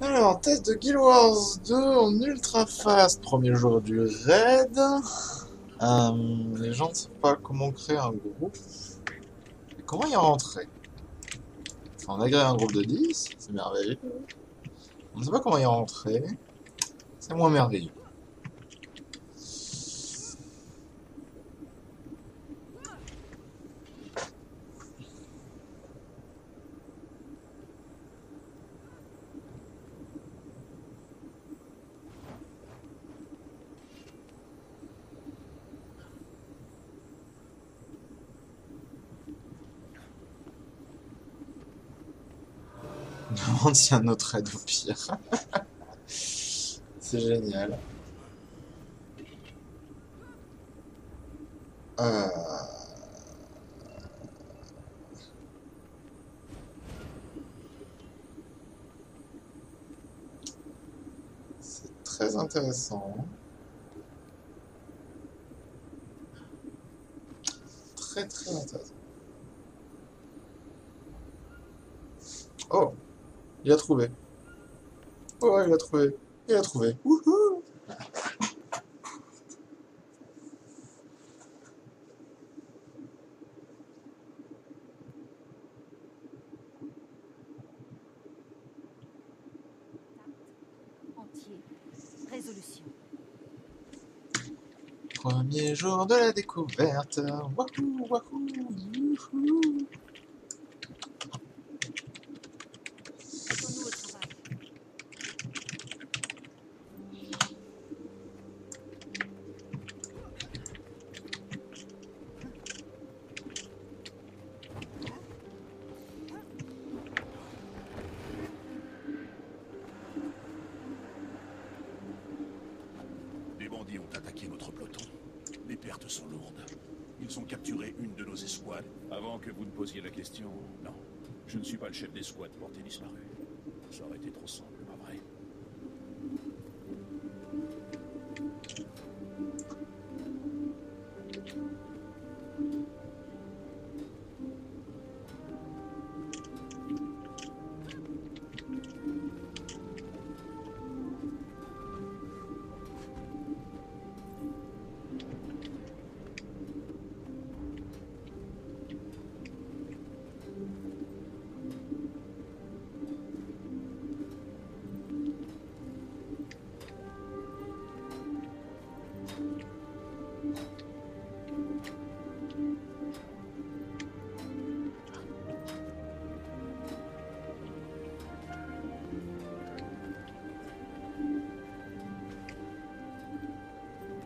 Alors, test de Guild Wars 2 en ultra fast, premier jour du raid. Les gens ne savent pas comment créer un groupe. Et comment y rentrer? Enfin, on a créé un groupe de 10, c'est merveilleux. On ne sait pas comment y rentrer, c'est moins merveilleux. On demande s'il y a un autre raid au pire. C'est génial. Euh, c'est très intéressant. Très très intéressant. Oh, il a trouvé. Oh, il a trouvé. Il a trouvé. Wouhou! Entier. Résolution. Premier jour de la découverte. Wahou, wahou, youhou. Mettons-nous au travail. Les bandits ont attaqué notre peloton. Les pertes sont lourdes. Ils ont capturé une de nos escouades. Avant que vous ne posiez la question, non. Je ne suis pas le chef d'escouade porté disparu. Ça aurait été trop simple, pas vrai?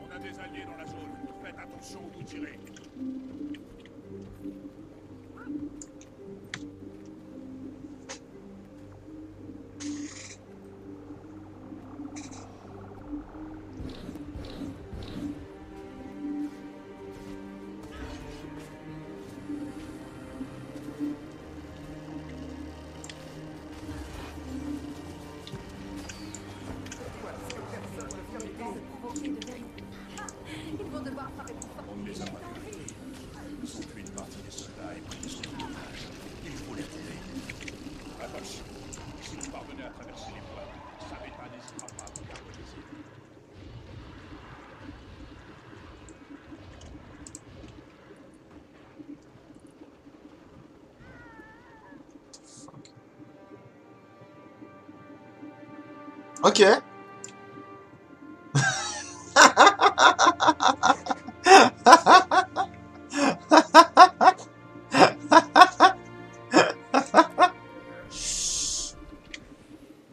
On a des alliés dans la zone. Faites attention où vous tirez. Provoquer de vérité. Ils vont devoir frapper plus fort. On ne les a pas vus. Ils ont tué une partie des soldats et pris sur l'otage. Il faut les retrouver. Attention. Si vous parvenez à traverser les bois, Sabeta n'hésitera pas à vous carboniser. Ok.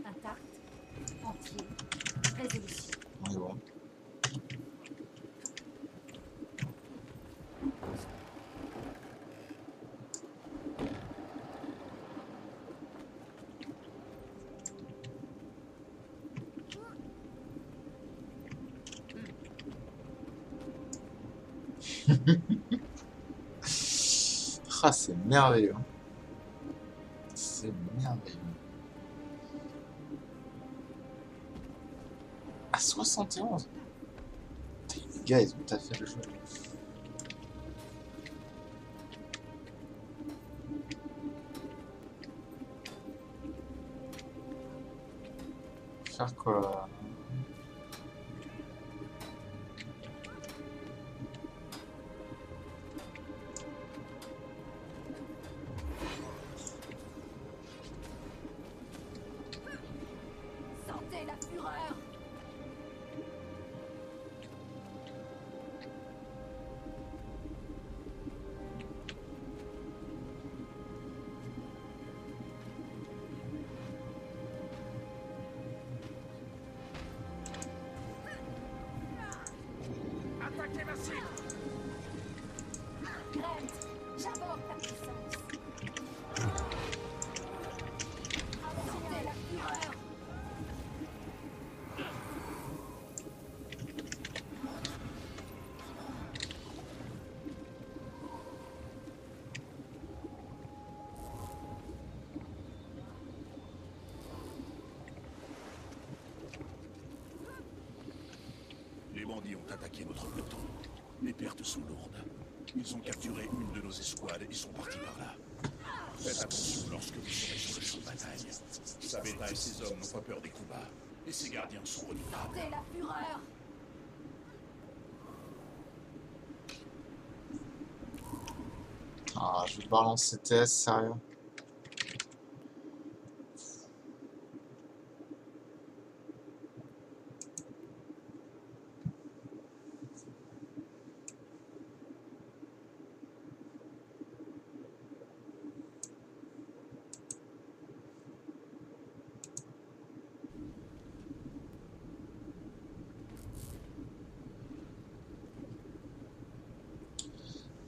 Intact. Entier. Résolution. On est bon. Ah, c'est merveilleux. C'est merveilleux. À 71. Putain, les gars, ils ont taffé le jeu. faire quoi? Sentez la fureur. Attaquez la cible! Grant, j'aborde ta puissance. Sentez la fureur. Les bandits ont attaqué notre peloton. Les pertes sont lourdes. Ils ont capturé une de nos escouades et sont partis par là. Faites attention lorsque vous serez sur le champ de bataille. Sabeta et ses hommes n'ont pas peur des combats. Et ses gardiens sont redoutables. Sentez la fureur. Ah, je vais balancer TS, sérieux.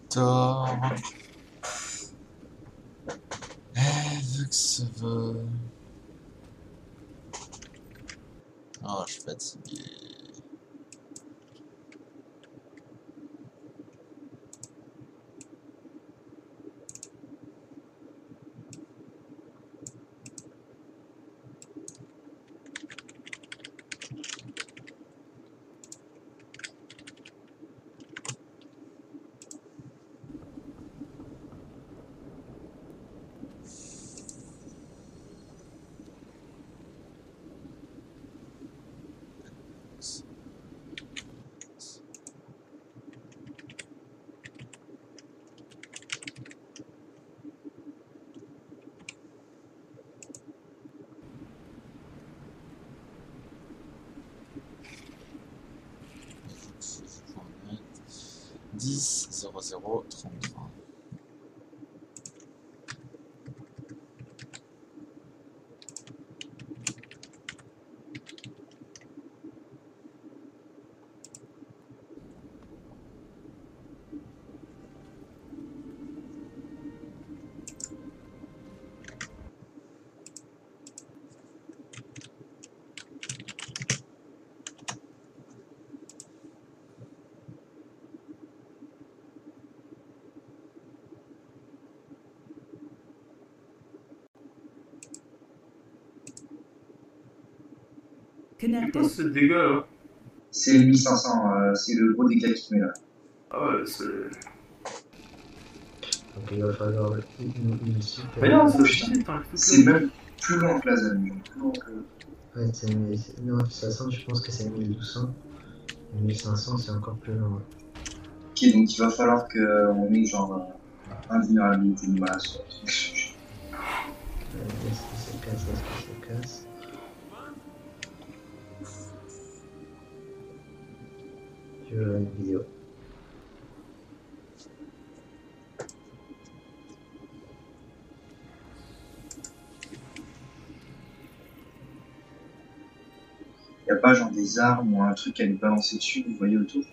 Thor. Vex veut. Oh, je suis fatigué. Dix 00 33. Putain, c'est dégâts là. C'est 1500, c'est le gros dégât qu'il met là. Ah ouais, c'est. Donc il va falloir une super. Regarde, ça chute, hein, C'est même plus long que la zone. Plus long que... Ouais, non, de toute façon, je pense que c'est 1200. 1500, c'est encore plus long. Ok, donc il va falloir qu'on ait genre invulnérabilité de masse. Est-ce qu'il se casse? Est-ce qu'il se casse? Je veux une vidéo. Y a pas genre des armes ou un truc à lui balancer dessus, vous voyez autour?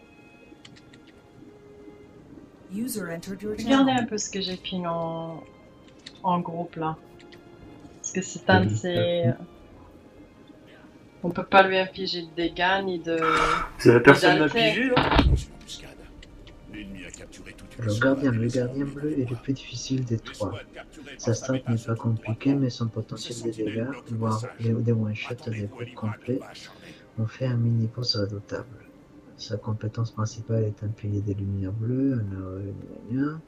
Regardez un peu ce que j'ai ping en groupe là. Parce que c'est un de ces. On peut pas lui infliger de dégâts ni de. C'est la personne l'a d'altère. pigé là. L'ennemi a capturé toute une Le escouade gardien et les bleu est le plus difficile des trois. Sa strat n'est pas compliquée, mais son potentiel de dégâts, voire des one-shots des groupes complets, ont fait un mini-boss redoutable. Sa compétence principale est un pilier des lumières bleues, un AOE,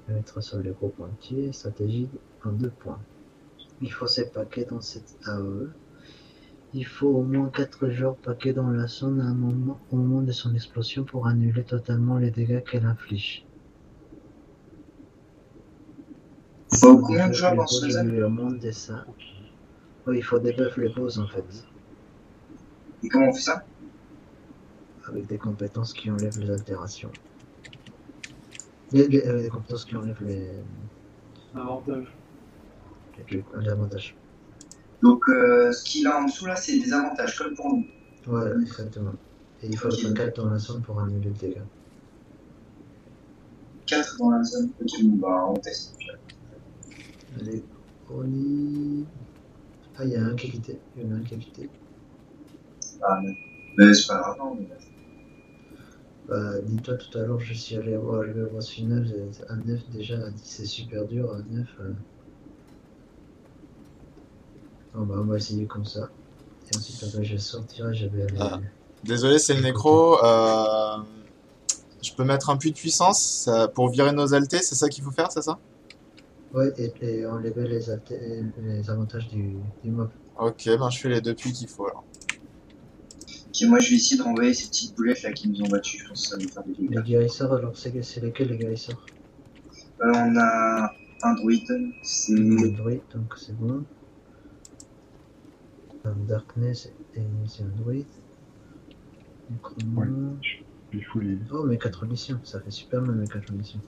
mettre sur les groupes entiers, stratégie en 2 points. Il faut ses paquets dans cette AOE. Il faut au moins 4 jours paquets dans la sonde au moment de son explosion pour annuler totalement les dégâts qu'elle inflige. Il faut combien de jours dans ce jeu jeu? régulièrement de ça. Oui, il faut debuff les boss en fait. Et comment on fait ça? Avec des compétences qui enlèvent les altérations. Des compétences qui enlèvent les avantages. Donc ce qu'il a en dessous là, c'est des avantages, comme pour nous. Ouais, exactement. Et il faut être 4 dans la zone pour annuler le dégât. 4 dans la zone. Ok, bon, bah on teste. Allez, on y... Ah, il y a un qui a quitté. Il y en a un qui a quitté. Ah non. Mais c'est pas grave, non. Mais... Bah, dis-toi, tout à l'heure, je suis allé voir le boss final à 9 déjà, c'est super dur, à 9. Bon, bah, on va essayer comme ça. Et ensuite, après, je sortirai, je vais aller... Ah. Désolé, c'est le nécro. Je peux mettre un puits de puissance pour virer nos altés, c'est ça qu'il faut faire, c'est ça? Ouais, et enlever les avantages du mob. Ok, ben je fais les 2 puits qu'il faut alors. Ok, moi je vais essayer de renvoyer ces petites boulettes là qui nous ont battus, je pense que ça va nous faire des Les dégâts. guérisseurs, alors c'est lesquels les guérisseurs? On a un druide, c'est... Druid, donc c'est bon. Darkness, c'est un druide. Ouais, il faut les... Oh, mes 4 missions, ça fait super mal mes 4 missions.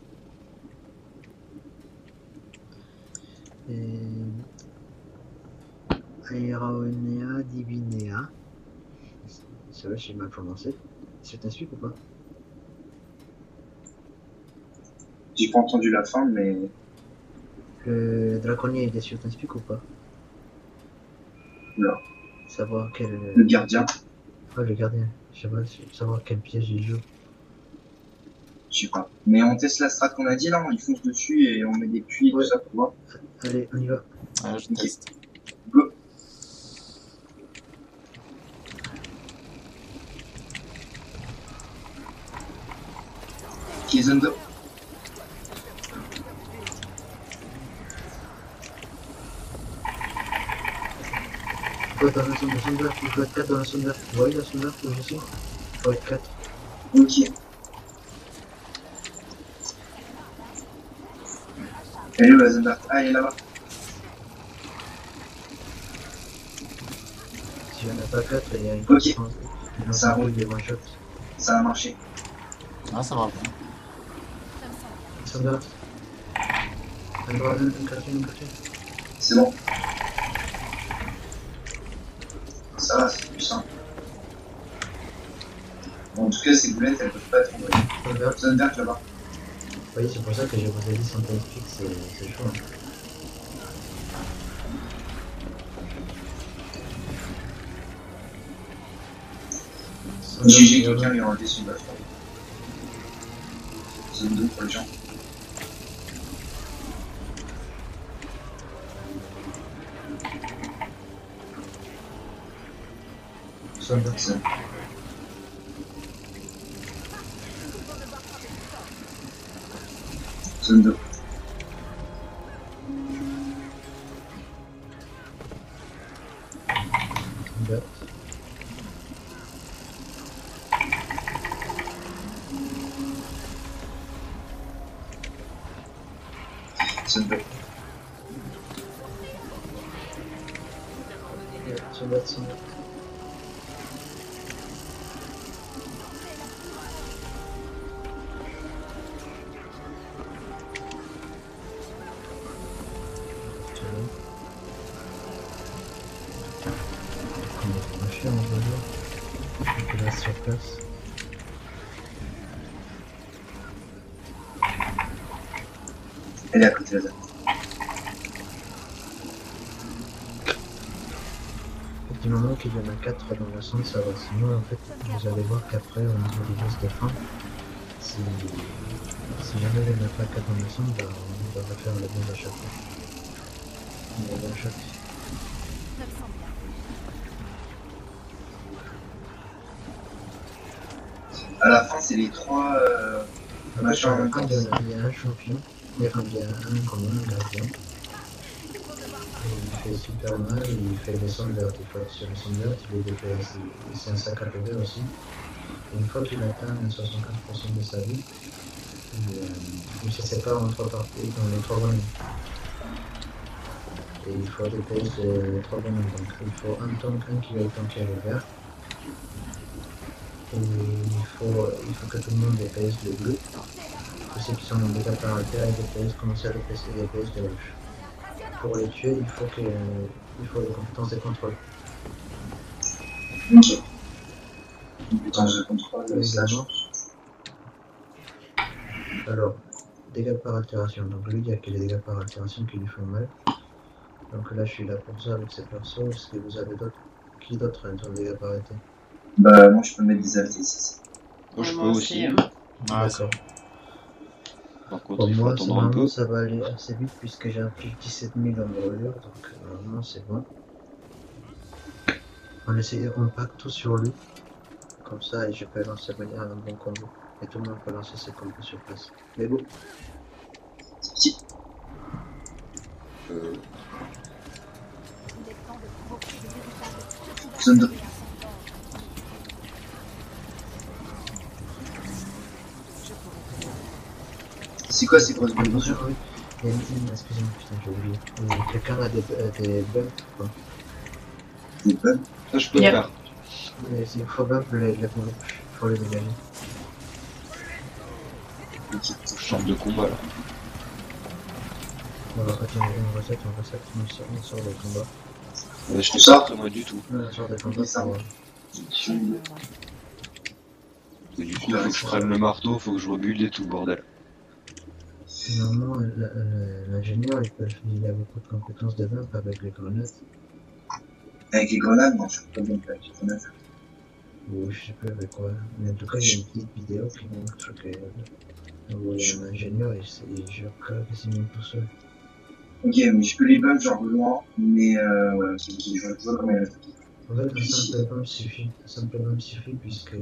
Et... Aeronea Divinea. C'est vrai, j'ai mal prononcé. Ça t'explique ou pas? J'ai pas entendu la fin, mais... Le draconnier est sûr, t'explique ou pas? Oula. Savoir quel... Le gardien. Ouais, le gardien. Je sais pas, savoir quel piège il joue. Je sais pas. Mais on teste la strat qu'on a dit là, on y fonce dessus et on met des puits et Ouais. tout ça pour voir. Allez, on y va. Ouais, je Ok. teste. Go. Ok, zone 2. Il faut être dans la zone verte, il faut être 4 dans la zone verte. Vous voyez la zone verte où je suis? Il faut être 4. Ok. Elle est où la zone verte? Ah, elle est là-bas. Si j'en ai pas 4, il y a une Ok. conséquence. Ça roule. Des one shot. Ça a marché. Ah, ça va bien. Zone verte. Un droit, une carte. C'est bon. Ça va, c'est plus simple. Bon, en tout cas, ces boulettes, elles peuvent pas être envoyées. Zone verte. Zone verte là-bas. Vous voyez, c'est pour ça que je vous ai dit sans explique, c'est chaud. Hein. GG, quelqu'un lui a enlevé son buff. Zone 2 pour les gens. Zone verte. Zone. Zone 2. Zone verte. Zone 2. Zone verte, zone verte. On va voir. Donc là sur place. Elle est à côté de la zone. Du moment qu'il y en a 4 dans le centre, ça va. Sinon, en fait, vous allez voir qu'après, au niveau des boss de fin, si jamais il n'y en a pas 4 dans le centre, bah, on va refaire la bombe à chaque fois. On va à chaque. À la fin, c'est les 3 machins en même temps. Il y a un champion, il y a un commun, un gardien. il fait super mal, il fait des sondeurs, il faut sur les sondeurs, il fait des PS, c'est un sac à PV aussi. Et une fois qu'il atteint 64% de sa vie, il se sépare en 3 parties dans les 3 bonhommes. Et il faut des PS de 3 bonhommes, donc il faut un tank, un qui va tanker le vert. Et il faut que tout le monde DPS le bleu. Tous ceux qui sont en dégâts par terre et DPS commencent à DPS et DPS de rouge. Pour les tuer, il faut des compétences de contrôle. Ok. Compétences de contrôle, Également. Alors, dégâts par altération. Donc lui, il y a que les dégâts par altération qui lui font mal. Donc là, je suis là pour ça avec ces persos. Est-ce que vous avez d'autres? Qui d'autre a un dégâts par altération? Bah, moi je peux mettre des altés. Moi, je peux aussi. Ah, D'accord. Par contre, Pour il faut moi, attendre un peu. normalement, ça va aller assez vite puisque j'ai impliqué 17 000 en brûlure, donc normalement c'est bon. On pack tout sur lui, comme ça, et je peux lancer venir un bon combo. Et tout le monde peut lancer ses combos sur place. Mais bon. C'est petit. Zone de... C'est quoi ces grosses bulles? Oui. Excusez-moi, putain, j'ai oublié. Quelqu'un a des bugs ou pas? Des bugs? Ça, je peux le faire. Mais il faut bump les bugs, il faut les dégager. Champ de combat là. Voilà, attends, on reset, on sort des combats. Mais je te sors moi du tout. On sort des combats, ça va. Et du coup, faut que je prenne le marteau, faut que je rebuild et tout, bordel. Normalement, l'ingénieur, il a beaucoup de compétences de bump avec les grenades. Avec les grenades? Non, je peux pas bien avec les grenades. Ou je sais pas avec quoi. Mais en tout cas, il y a une petite vidéo qui montre que l'ingénieur, il gère quasiment tout seul. Ok, mais je peux les bump genre loin, mais ouais, je vois comment il y a. En fait, un simple bump suffit puisque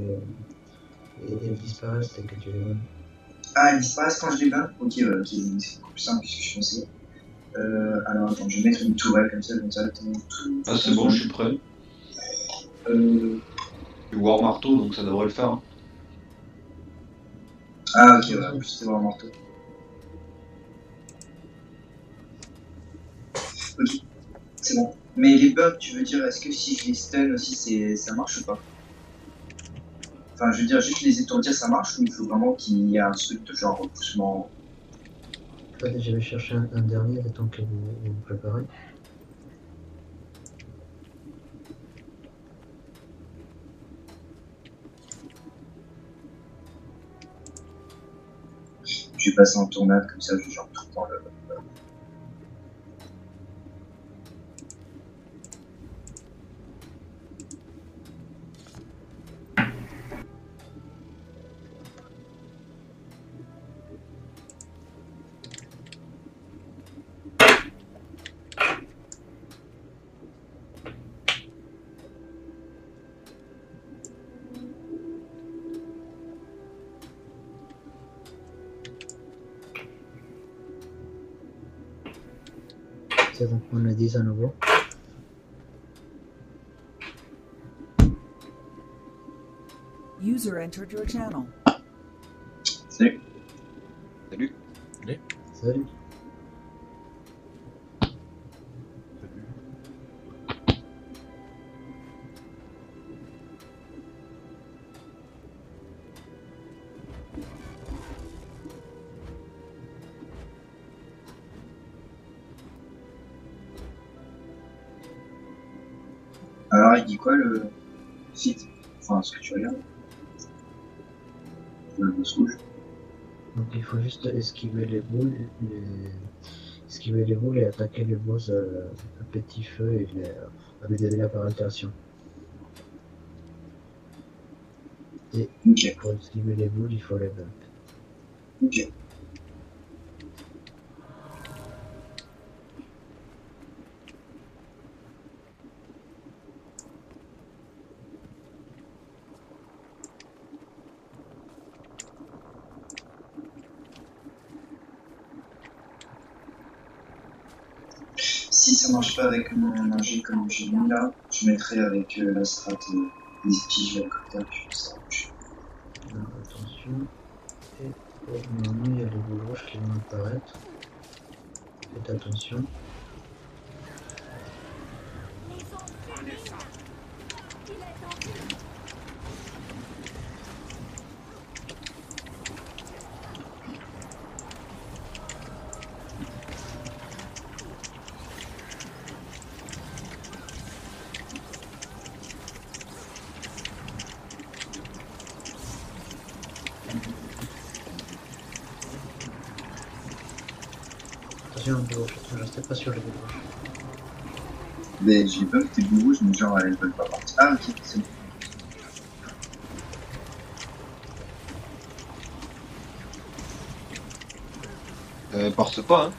ils disparaissent dès que tu les bump. Ah, ils disparaissent quand je les bump? Ok, ouais, ok, c'est beaucoup plus simple puisque je suis foncé. Alors attends, je vais mettre une tourelle comme ça tout. Ah, c'est bon, je suis prêt. Du War Marteau, donc ça devrait le faire. Hein. Ah, ok, ouais, en plus c'est War Marteau. Ok, c'est bon. Mais les bugs, tu veux dire, est-ce que si je les stun aussi, ça marche ou pas? Enfin, je veux dire, juste les étourdir, ça marche ou il faut vraiment qu'il y ait un truc de genre repoussement? En fait, je vais chercher un dernier, le temps que vous vous préparez. Je vais passer en tournade, comme ça je vais genre tout le temps le... C'est bon, on a 10 à nouveau. User entered your channel. Salut. Salut. Salut. Alors il dit quoi le site? Enfin ce que tu regardes? Le boss rouge. Donc il faut juste esquiver les boules, et attaquer les boss à petit feu et avec des dégâts par altération. Et pour esquiver les boules, il faut les bump. Ok. ça marche pas avec mon ingé comme j'ai mis là, je mettrai avec la strat des piges comme ça, puis ça marche. Alors, attention. Et normalement, il y a les boules rouges qui vont apparaître. Faites attention. Attention, boules rouges, ne restez pas sur les boules rouges. Mais j'ai pas vu tes boules rouges, mais genre elles veulent pas partir. Ah ok, c'est bon. Partent pas, hein.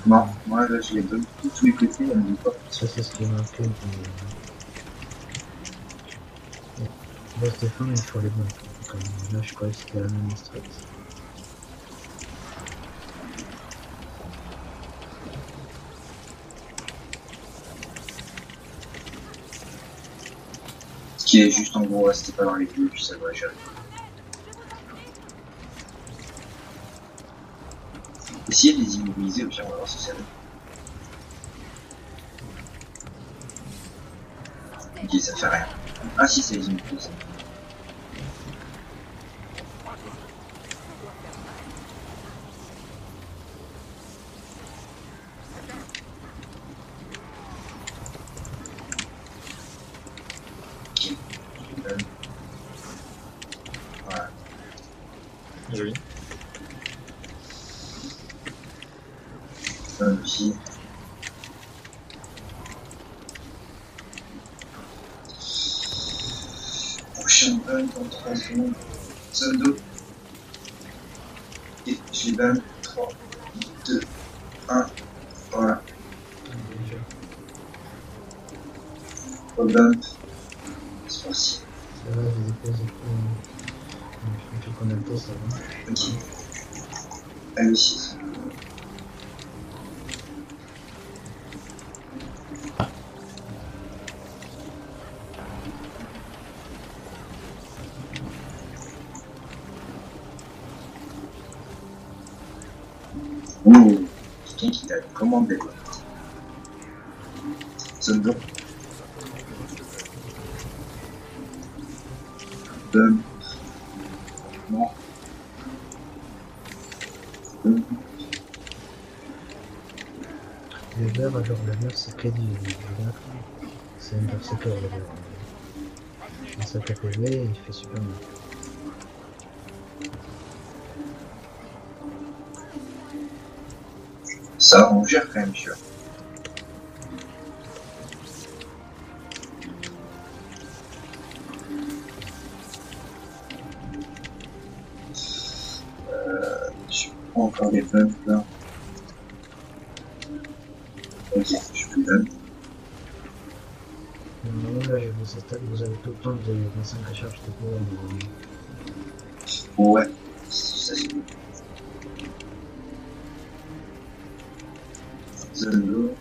Non, moi là je les donne tous les côtés, elles me disent pas. Ça, c'est ce qui est marqué. Là, Stéphane, il faut les bons. Là, je croyais que c'était la même strat. Ce qui est juste en gros rester pas dans les clous, puis ça doit gérer. Essayez de les immobiliser, au pire on va voir si ça donne. Ok, ça fait rien. Ah si, ça les immobilise. Ok. Voilà. Joli. Aussi. Prochain ban dans 3 secondes. Zone d'eau. Et je les ban. 3, 2, 1. Voilà. Rebump. C'est parti. Ça va, je dépose un peu. Il faut qu'on ait le temps, ça va. Ok. Allez, 6. Ouh, quelqu'un qui t'a commandé. Zone d'eau. Non. Le vert, alors le vert, c'est crédit. Le vert, c'est un berserker, le vert. Un sac à PV, il fait super mal. Ça, on gère quand même, sûr. Je prends encore des bumps là. Ok, je suis plus bump. Normalement, là, je vous attaque, vous avez tout le temps de 25 à charge de pouvoir. Ouais, ça c'est bon. Zone d'eau.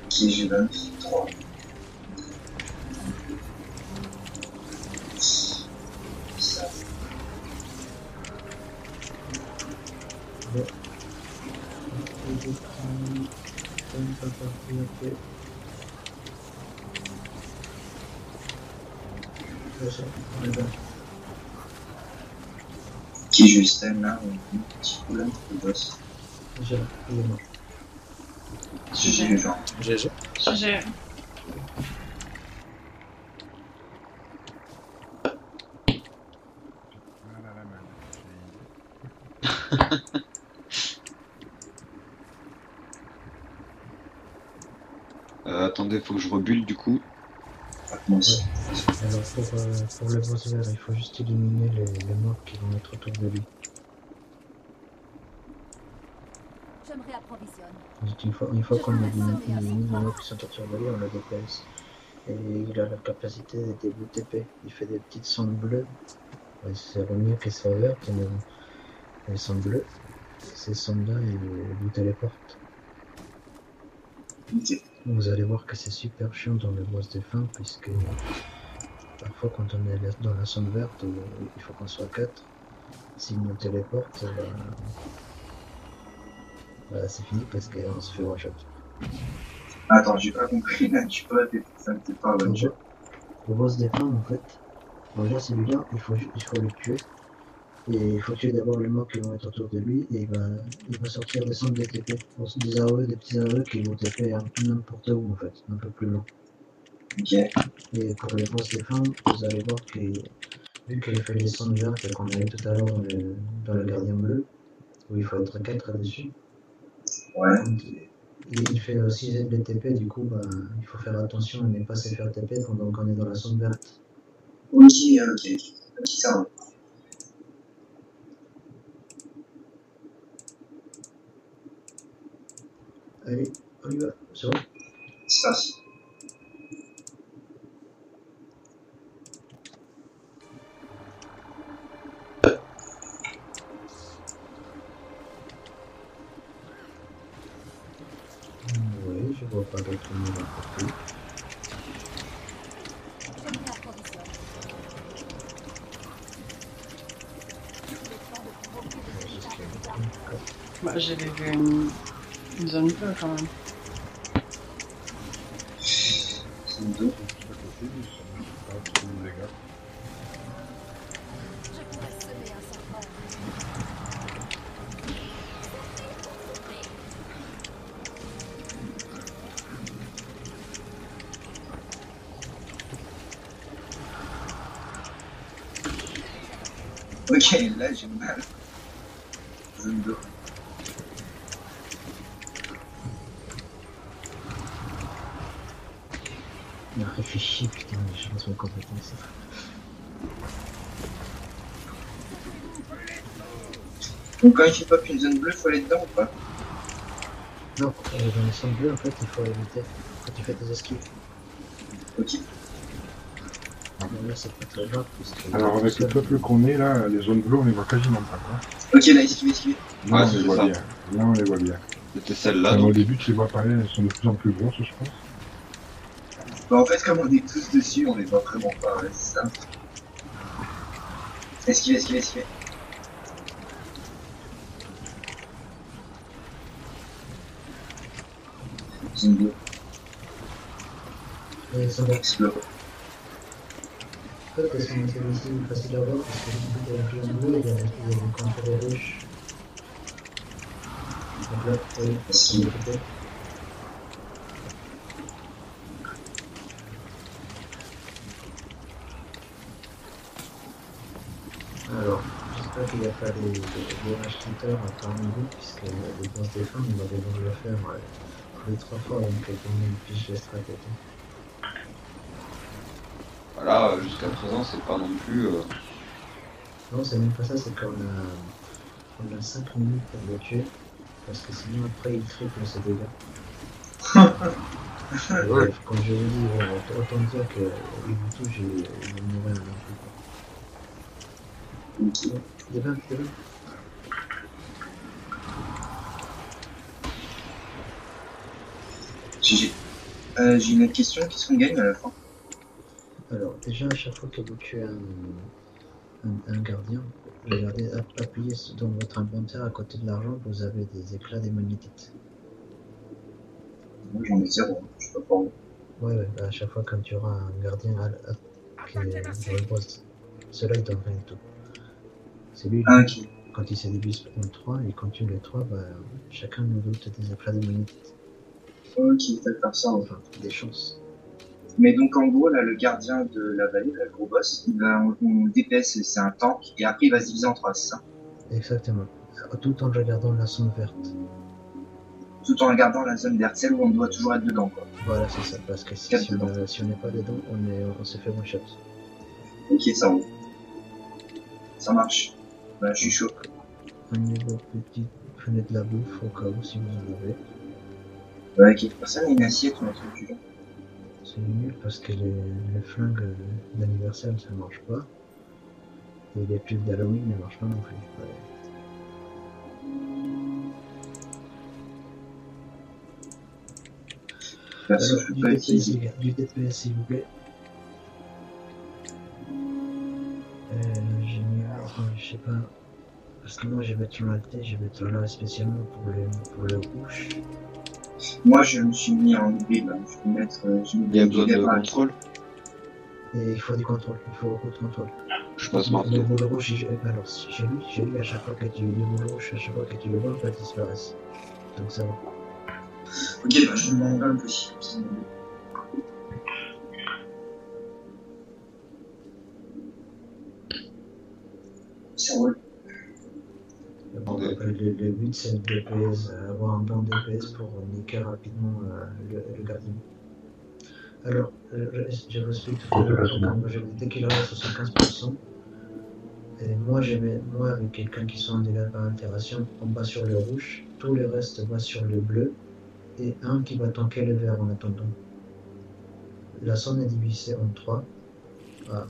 Ok, j'ai 23. Ça. Qui est Justin là, un petit coup là, le boss. J'ai, il est mort. J'ai le genre. GG. J'ai... Attendez, faut que je rebulle du coup. Moi aussi. Alors pour le boss vert, il faut juste éliminer les mobs qui vont être autour de lui. Je me réapprovisionne. Donc, une fois qu'on a élimine les mobs qui sont autour de lui, on le déplace. Et il a la capacité des bouts épais. Il fait des petites sondes bleues Ouais, c'est mieux qu'elles soient vertes, mais elles sont bleues. Ces zones-là, elles vous téléportent. Ok. Vous allez voir que c'est super chiant dans le boss de fin, puisque parfois quand on est dans la zone verte, où il faut qu'on soit 4, s'ils nous téléportent, c'est fini parce qu'on se fait one-shot. Attends, j'ai pas compris là, tu peux répéter ça, c'est pas one-shot. Le boss des fins, en fait, déjà celui-là, il faut le tuer. Et il faut tuer d'abord les mobs qui vont être autour de lui, et il va sortir des centres de TP, des AOE, des petits AOE qui vont TP n'importe où en fait, un peu plus loin. Ok. Et pour les boss des fins, vous allez voir que vu qu'il fait les zones vertes qu'on a eu tout à l'heure dans le gardien bleu, où il faut être 4 dessus, ouais. Il fait aussi les TP, du coup il faut faire attention à ne pas se faire TP pendant qu'on est dans la zone verte. Ok, ça va. Allez, on y va, c'est bon. C'est parti. Oui, je vois pas d'autres mots à porter. Bah, j'avais vu une zone bleue quand même. Zone bleue. Ok, là j'ai mal. Zone bleue. Il réfléchit, putain, je me trompe complètement ça. Donc quand il fait pop une zone bleue, faut aller dedans ou pas? Non, dans les zones bleues, en fait, il faut éviter quand tu fais tes esquives. Ok. Bon, là, c'est pas très grave, puisque... Alors, avec le peuple qu'on est là, les zones bleues, on les voit quasiment pas, quoi. Ok, là, esquive. Là, Ouais, on c'est les voit ça. bien. Là, on les voit bien. C'était celle-là, Enfin, donc. au début, tu les vois pas, elles sont de plus en plus grosses, je pense. Bah, en fait, comme on est tous dessus, on les voit vraiment pas, ouais, c'est ça. Esquive. Zone bleue. Et ça va. Explore. En fait, elles sont assez faciles à voir, parce que il y a un pion bleu, il y a des contours rouges. Donc là, oui, c'est le côté. Alors, j'espère qu'il n'y a pas des racheteurs parmi vous, puisque les boss des fins, on va devoir le faire tous les 3 fois, donc tout le monde piche les stratégies. Voilà, jusqu'à présent, c'est pas non plus. Non, c'est même pas ça, c'est qu'on a 5 minutes pour le tuer, parce que sinon après il triple ses dégâts. Ouais, quand je vous dis, autant dire qu'il vous touche, il va mourir d'un coup. Ok. Des 20. J'ai une autre question, qu'est-ce qu'on gagne à la fin? Alors, déjà, à chaque fois que vous tuez un gardien, regardez, appuyez dans votre inventaire à côté de l'argent, vous avez des éclats d'immunité. Moi j'en ai 0, je sais pas pour moi. Ouais, à chaque fois quand tu auras un gardien qui est dans le boss, celui-là il donne rien du tout. C'est lui, ok. Quand il se divise en 3, et quand tu les 3, chacun nous doute des éclats d'immunité. Ok, d'accord, ça va. Enfin, des chances. Mais donc en gros, là, le gardien de la vallée, le gros boss, on DPS, c'est un tank, et après il va se diviser en 3, c'est ça? Exactement. Tout en regardant la zone verte. Tout en regardant la zone verte, celle où on doit toujours être dedans, quoi. Voilà, c'est ça, parce que si on n'est pas dedans, on se fait one shot. Ok, ça roule. Ça marche. Bah, je suis chaud. Un niveau petit, prenez de la bouffe au cas où si vous en avez. Ouais, ok. Personne n'a une assiette ou un truc du genre. C'est nul parce que les flingues d'anniversaire ça marche pas. Et les pubs d'Halloween ne marchent pas non plus. Perso, Alors, je peux du pas DPS, utiliser. les gars, du DPS s'il vous plaît. J'ai mis, enfin, je sais pas, parce que moi je vais mettre sur la T, je vais mettre là spécialement pour le rouge. Moi, je me suis mis en B, là. Je vais mettre. Il y a besoin de contrôle. Et il faut des contrôles, il faut beaucoup de contrôles. Je passe Le marteau. boule rouge, alors j'ai lu à chaque fois que tu le boule rouge, à chaque fois que tu le vois, il disparaît. Donc ça va. Ok, bah je me demande un peu si. Ça roule. Bon, le but c'est le DPS, avoir un bon DPS pour niquer rapidement le gardien. Alors, je vous explique tout à l'heure, dès qu'il reste 75%, et moi avec quelqu'un qui sont en dégâts par altération, on va sur le rouge, tout le reste va sur le bleu, et un qui va tanker le vert en attendant. La zone est divisée en 3. Voilà.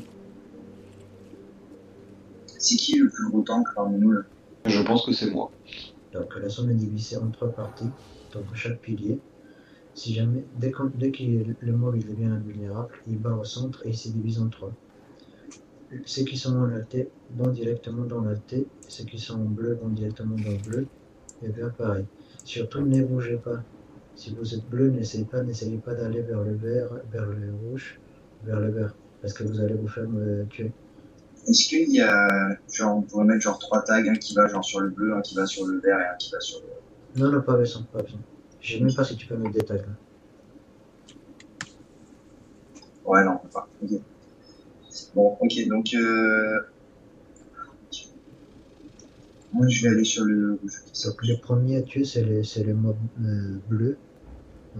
C'est qui le plus gros tank parmi nous là? Je pense que c'est moi. Donc la zone est divisée en 3 parties, donc chaque pilier. Si jamais, dès que le mob il devient invulnérable, il va au centre et il se divise en 3. Ceux qui sont en T vont directement dans la T, ceux qui sont en bleu vont directement dans le bleu, et vert pareil. Surtout ne bougez pas. Si vous êtes bleu, n'essayez pas d'aller vers le vert, vers le rouge, vers le vert, parce que vous allez vous faire tuer. Est-ce qu'il y a, genre, on pourrait mettre genre 3 tags, un qui va genre sur le bleu, un qui va sur le vert et un qui va sur le... Non, pas besoin, pas besoin. Je sais même pas si tu peux mettre des tags là. Ouais, non, on peut pas. Ok. Bon, ok, donc moi je vais aller sur le rouge. Donc le premier à tuer c'est les mobs bleus.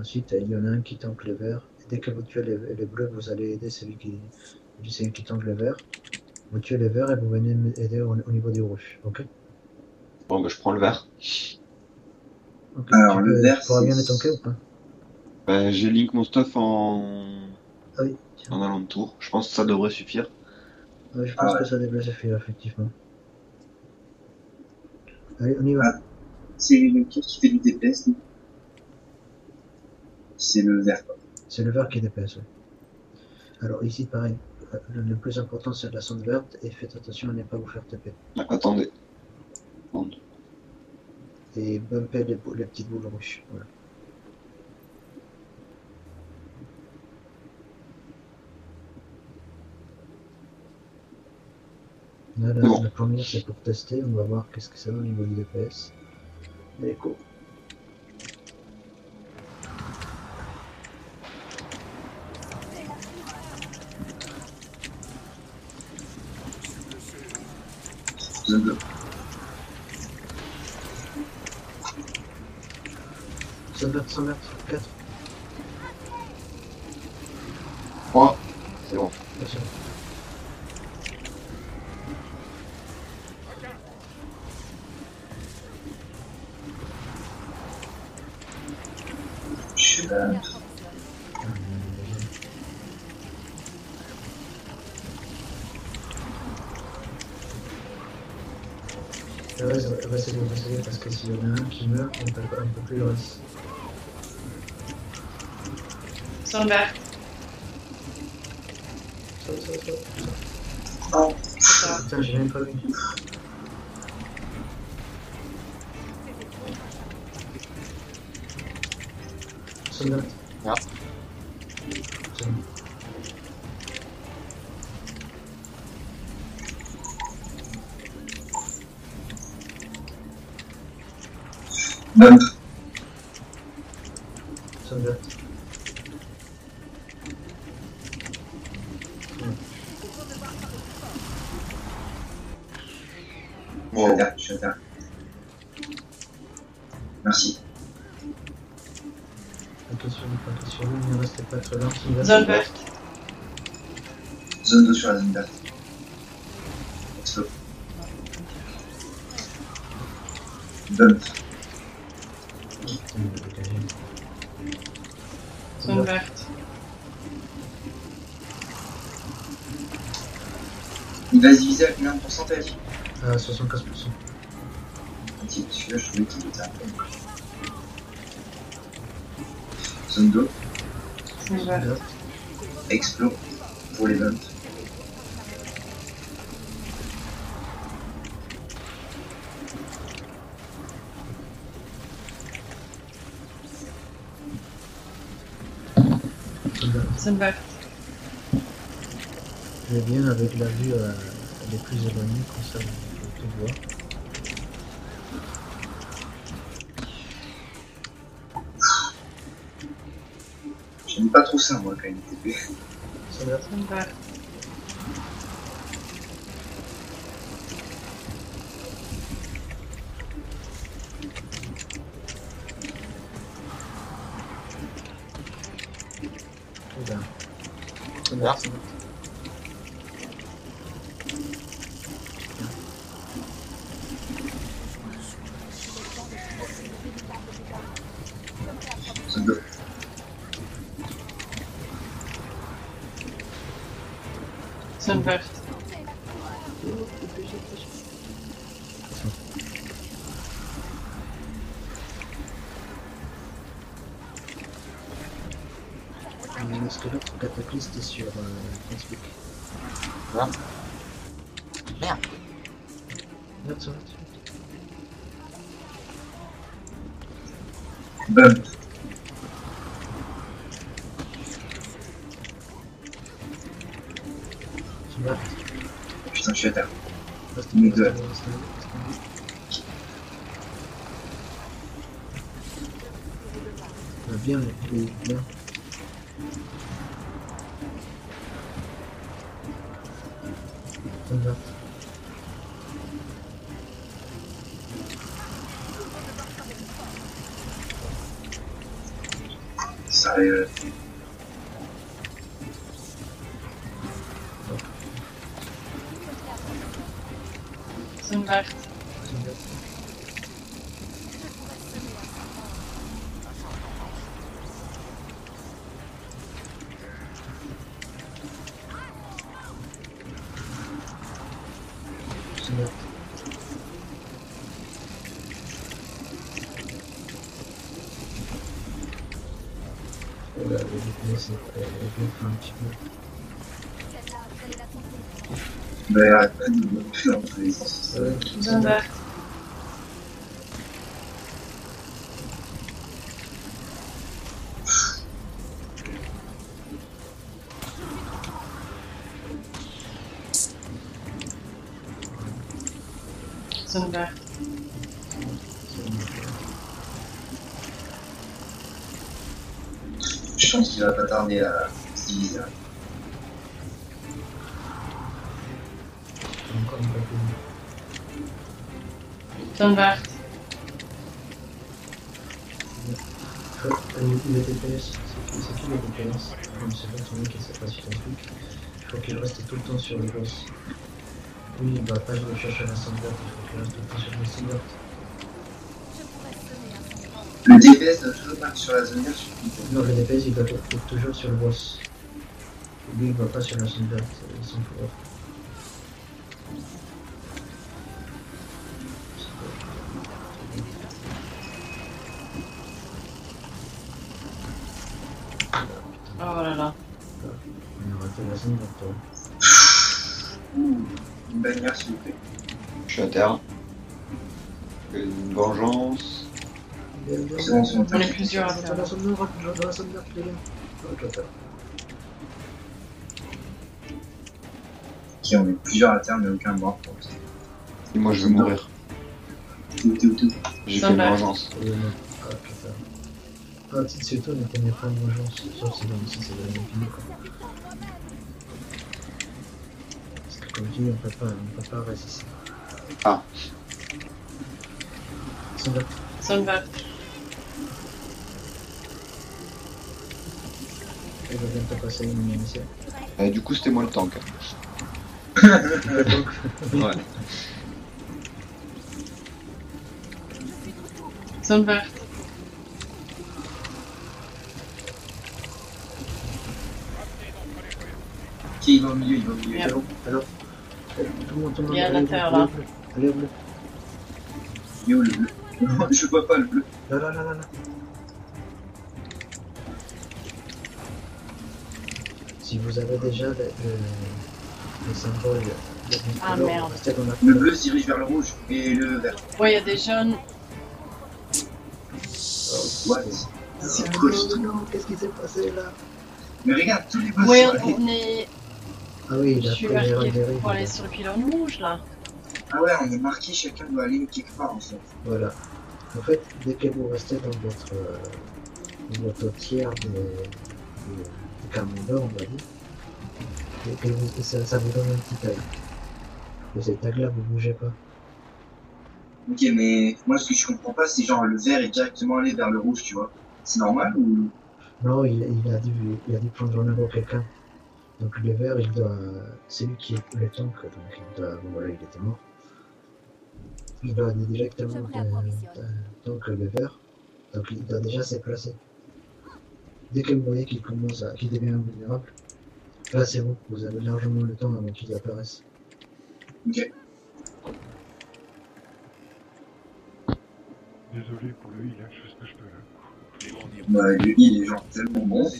Ensuite il y en a un qui tank le vert. Et dès que vous tuez les bleus, vous allez aider celui qui tank le vert. Vous tuez le vert et vous venez aider au niveau du rouge, ok? Bon, bah, je prends le vert. Okay. Alors le vert, tu pourras bien le tanker ou pas? Bah, j'ai link mon stuff en alentour. Je pense que ça devrait suffire. Oui, je pense que ça devrait suffire, effectivement. Allez, on y va. Ah, c'est le qui fait du DPS, non? C'est le vert, quoi. C'est le vert qui DPS, oui. Alors ici, pareil. Le plus important, c'est la sonde verte et faites attention à ne pas vous faire taper. Attendez. Et bumpez les petites boules rouges. Voilà. Là, Bon. la première, c'est pour tester. On va voir qu'est-ce que ça donne au niveau du DPS. Allez, go. Zone 2. Zone verte, 4. 3. C'est bon. Attention. Je sais pas. Va s'aider parce que s'il y en a un qui meurt, on peut plus le reste. Zone verte. Oh. Putain, j'ai même pas vu. Soldat. Ah. C'est bon. Bump. Soldat. Wow. Je suis à terre. Merci. Attention, ne restez pas trop lent. Zone verte. Zone 2 sur la zone verte. Slow. Bump. Zone verte. Il va se diviser à combien de pourcents t'as dit? 75%. Celui-là, je trouvais qu'il était un peu. Zone 2. Explo pour les ventes. Zone verte. Je vais bien avec la vue elle est plus éloignée, comme ça on tout voit. J'aime pas trop ça moi quand il est TP. Zone verte. Zone verte. Zone verte. Zone 2. Zone verte. Le squelette cataclysme sur Facebook. Voilà. Merde. Merde, ça va. Bum. Putain, je suis à terre. Nous deux. Bien, oui, bien. Zone verte. Sérieux. Zone verte. Zone verte. Zone verte. Voilà, le DPS est gonflé un petit peu. Mais arrête pas de me gonfler dans tous les sens. Zone verte. Zone verte. Je pense qu'il va pas tarder à se diviser. Encore une fois. Zone verte. Le DPS, c'est qui le DPS? Comme c'est pas son mec qui sait pas sur un truc. Il faut qu'il reste tout le temps sur les boss. Oui, il va pas le chercher à la zone verte, il faut qu'il reste tout le temps sur la zone verte. Le DPS doit toujours pas sur la zone verte. Non, le DPS il doit être toujours sur le boss. Lui il va pas sur la zone verte, il s'en fout. Oh là là. On a raté la zone verte. Une bannière s'il vous plaît. Je suis à terre. Une vengeance. C'est bon, c'est bon. On est plusieurs à Dans faire. la zone verte, dans la zone verte, les gars. Ok, on est plusieurs à terre mais aucun mort pour l'instant. Et moi je vais mourir. T'es où J'ai Ça fait une va. vengeance. Ah, petite Seto ne connaît pas de vengeance, sauf si dans ici c'est de l'infini quoi. Parce que comme je dis, on peut pas résister. Ah. Zone verte. Zone verte. Il va bientôt passer une initiale. Du coup c'était moi le tank. Ouais. Zone verte. Ok, il va au milieu, il va au milieu. Merde. Alors, Tout le monde, Il est à allez, l'intérieur, bleu, là. bleu. Allez, au bleu. Il est où le bleu? Je vois pas le bleu. Là, là, là, là, là. Si vous avez déjà le symbole... Ah, merde. restez dans la Le bleu se dirige vers le rouge et le vert. Ouais, il y a des jeunes. What? C'est quoi ce truc? Non, qu'est-ce qui s'est passé là? Mais regarde, tous les bleus Ouais, sont allés. on est... Ah oui, Je la suis première marqué dérive. pour aller sur le pylône rouge, là. Ah ouais, on est marqué, chacun doit aller quelque part en fait. Voilà. En fait, dès que vous restez dans votre tiers de Carmondor, on va dire, et que ça vous donne un petit tag. Et cet tag-là, vous bougez pas. Ok, mais moi ce que je comprends pas, c'est genre le vert est directement allé vers le rouge, tu vois. C'est normal ou... Non, il a dû prendre en avant quelqu'un. Donc le vert, c'est lui qui est le tank, donc bon, voilà, il était mort. Il doit aller directement donc le vert, donc il doit déjà se placer. Dès que vous voyez qu'il devient invulnérable, là c'est bon, vous avez largement le temps avant qu'il apparaisse. Ok. Désolé pour le heal, hein, je fais ce que je peux là. Bah, le heal est genre tellement bon, je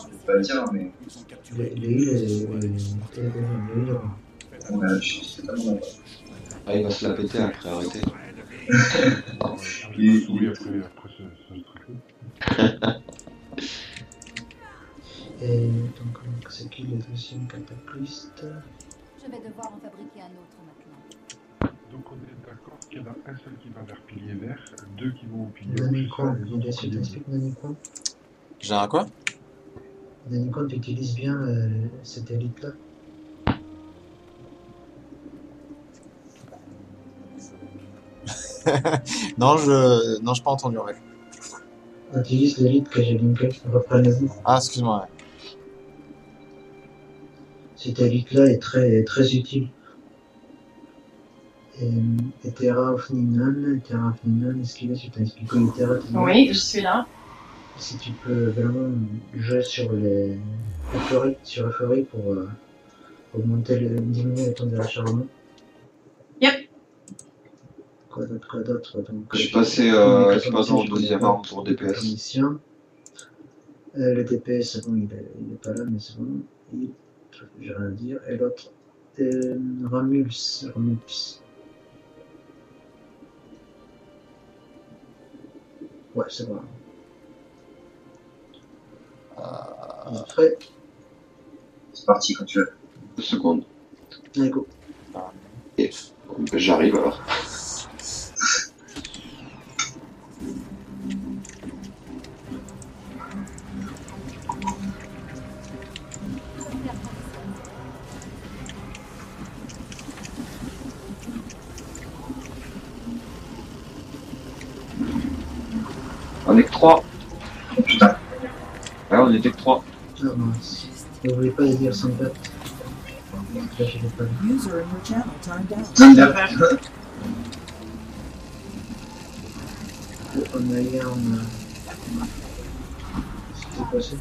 peux pas le dire, mais... Le heal On a... C'est pas bon. Ah, il va se la péter après, arrêtez. Il m'a souris après ce truc-là. Et donc c'est qui le deuxième cataclysme? Je vais devoir en fabriquer un autre maintenant. Donc on est d'accord qu'il y en a un seul qui va vers pilier vert, deux qui vont au pilier Nanicron, rouge, les autres est-ce que tu expliques Nanicron? J'ai un quoi? Nanicron, tu utilises bien cette élite-là? Non, j'ai pas entendu, ouais. On utilise l'élite que j'ai linkée, reprenez-vous. Ah, excuse-moi, ouais. Cette élite-là est très utile. Et Terra of Ninan, est-ce qu'il est sur ta expliqué le Terra of Ninan? Oui, je suis là. Si tu peux vraiment jouer sur l'euphorie pour diminuer le temps de l'acharnement. Yep. Quoi d'autre donc, Je suis passé au deuxième arme pour DPS. Mission. Le DPS, bon, il est pas là, mais c'est bon. J'ai rien à dire. Et l'autre, Ramulus. Ouais, c'est bon. Prêt? C'est parti quand tu veux. 2 secondes. Allez, go. Et j'arrive alors. On est que 3. Oh putain. Ouais, on était que 3. Ah mince. Vous voulez pas dire sans date? Là, je l'ai pas vu. User in your channel timed out. Thunder. On a hier, C'était passé.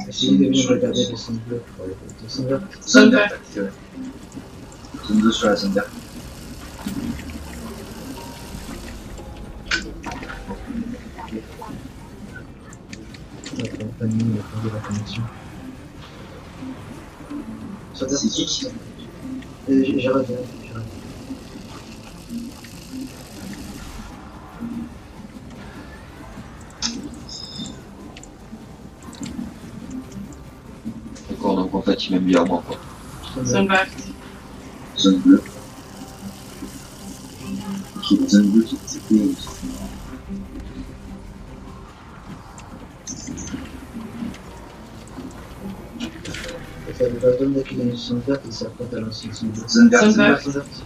Essayez de bien regarder les sons bleus pour les sons verts. Zone verte activée. Zone 2 sur la zone verte. Notre compagnie a perdu la connexion. C'est qui? J'ai raté. D'accord, donc en fait, il m'aime bien à moi, quoi. Zone verte. Zone bleue. Ok, zone bleue qui est TP. Ça va donner qu'il y a une zone verte et ça porte à l'ancienne zone bleue. Zone verte. Zone verte. Zone verte.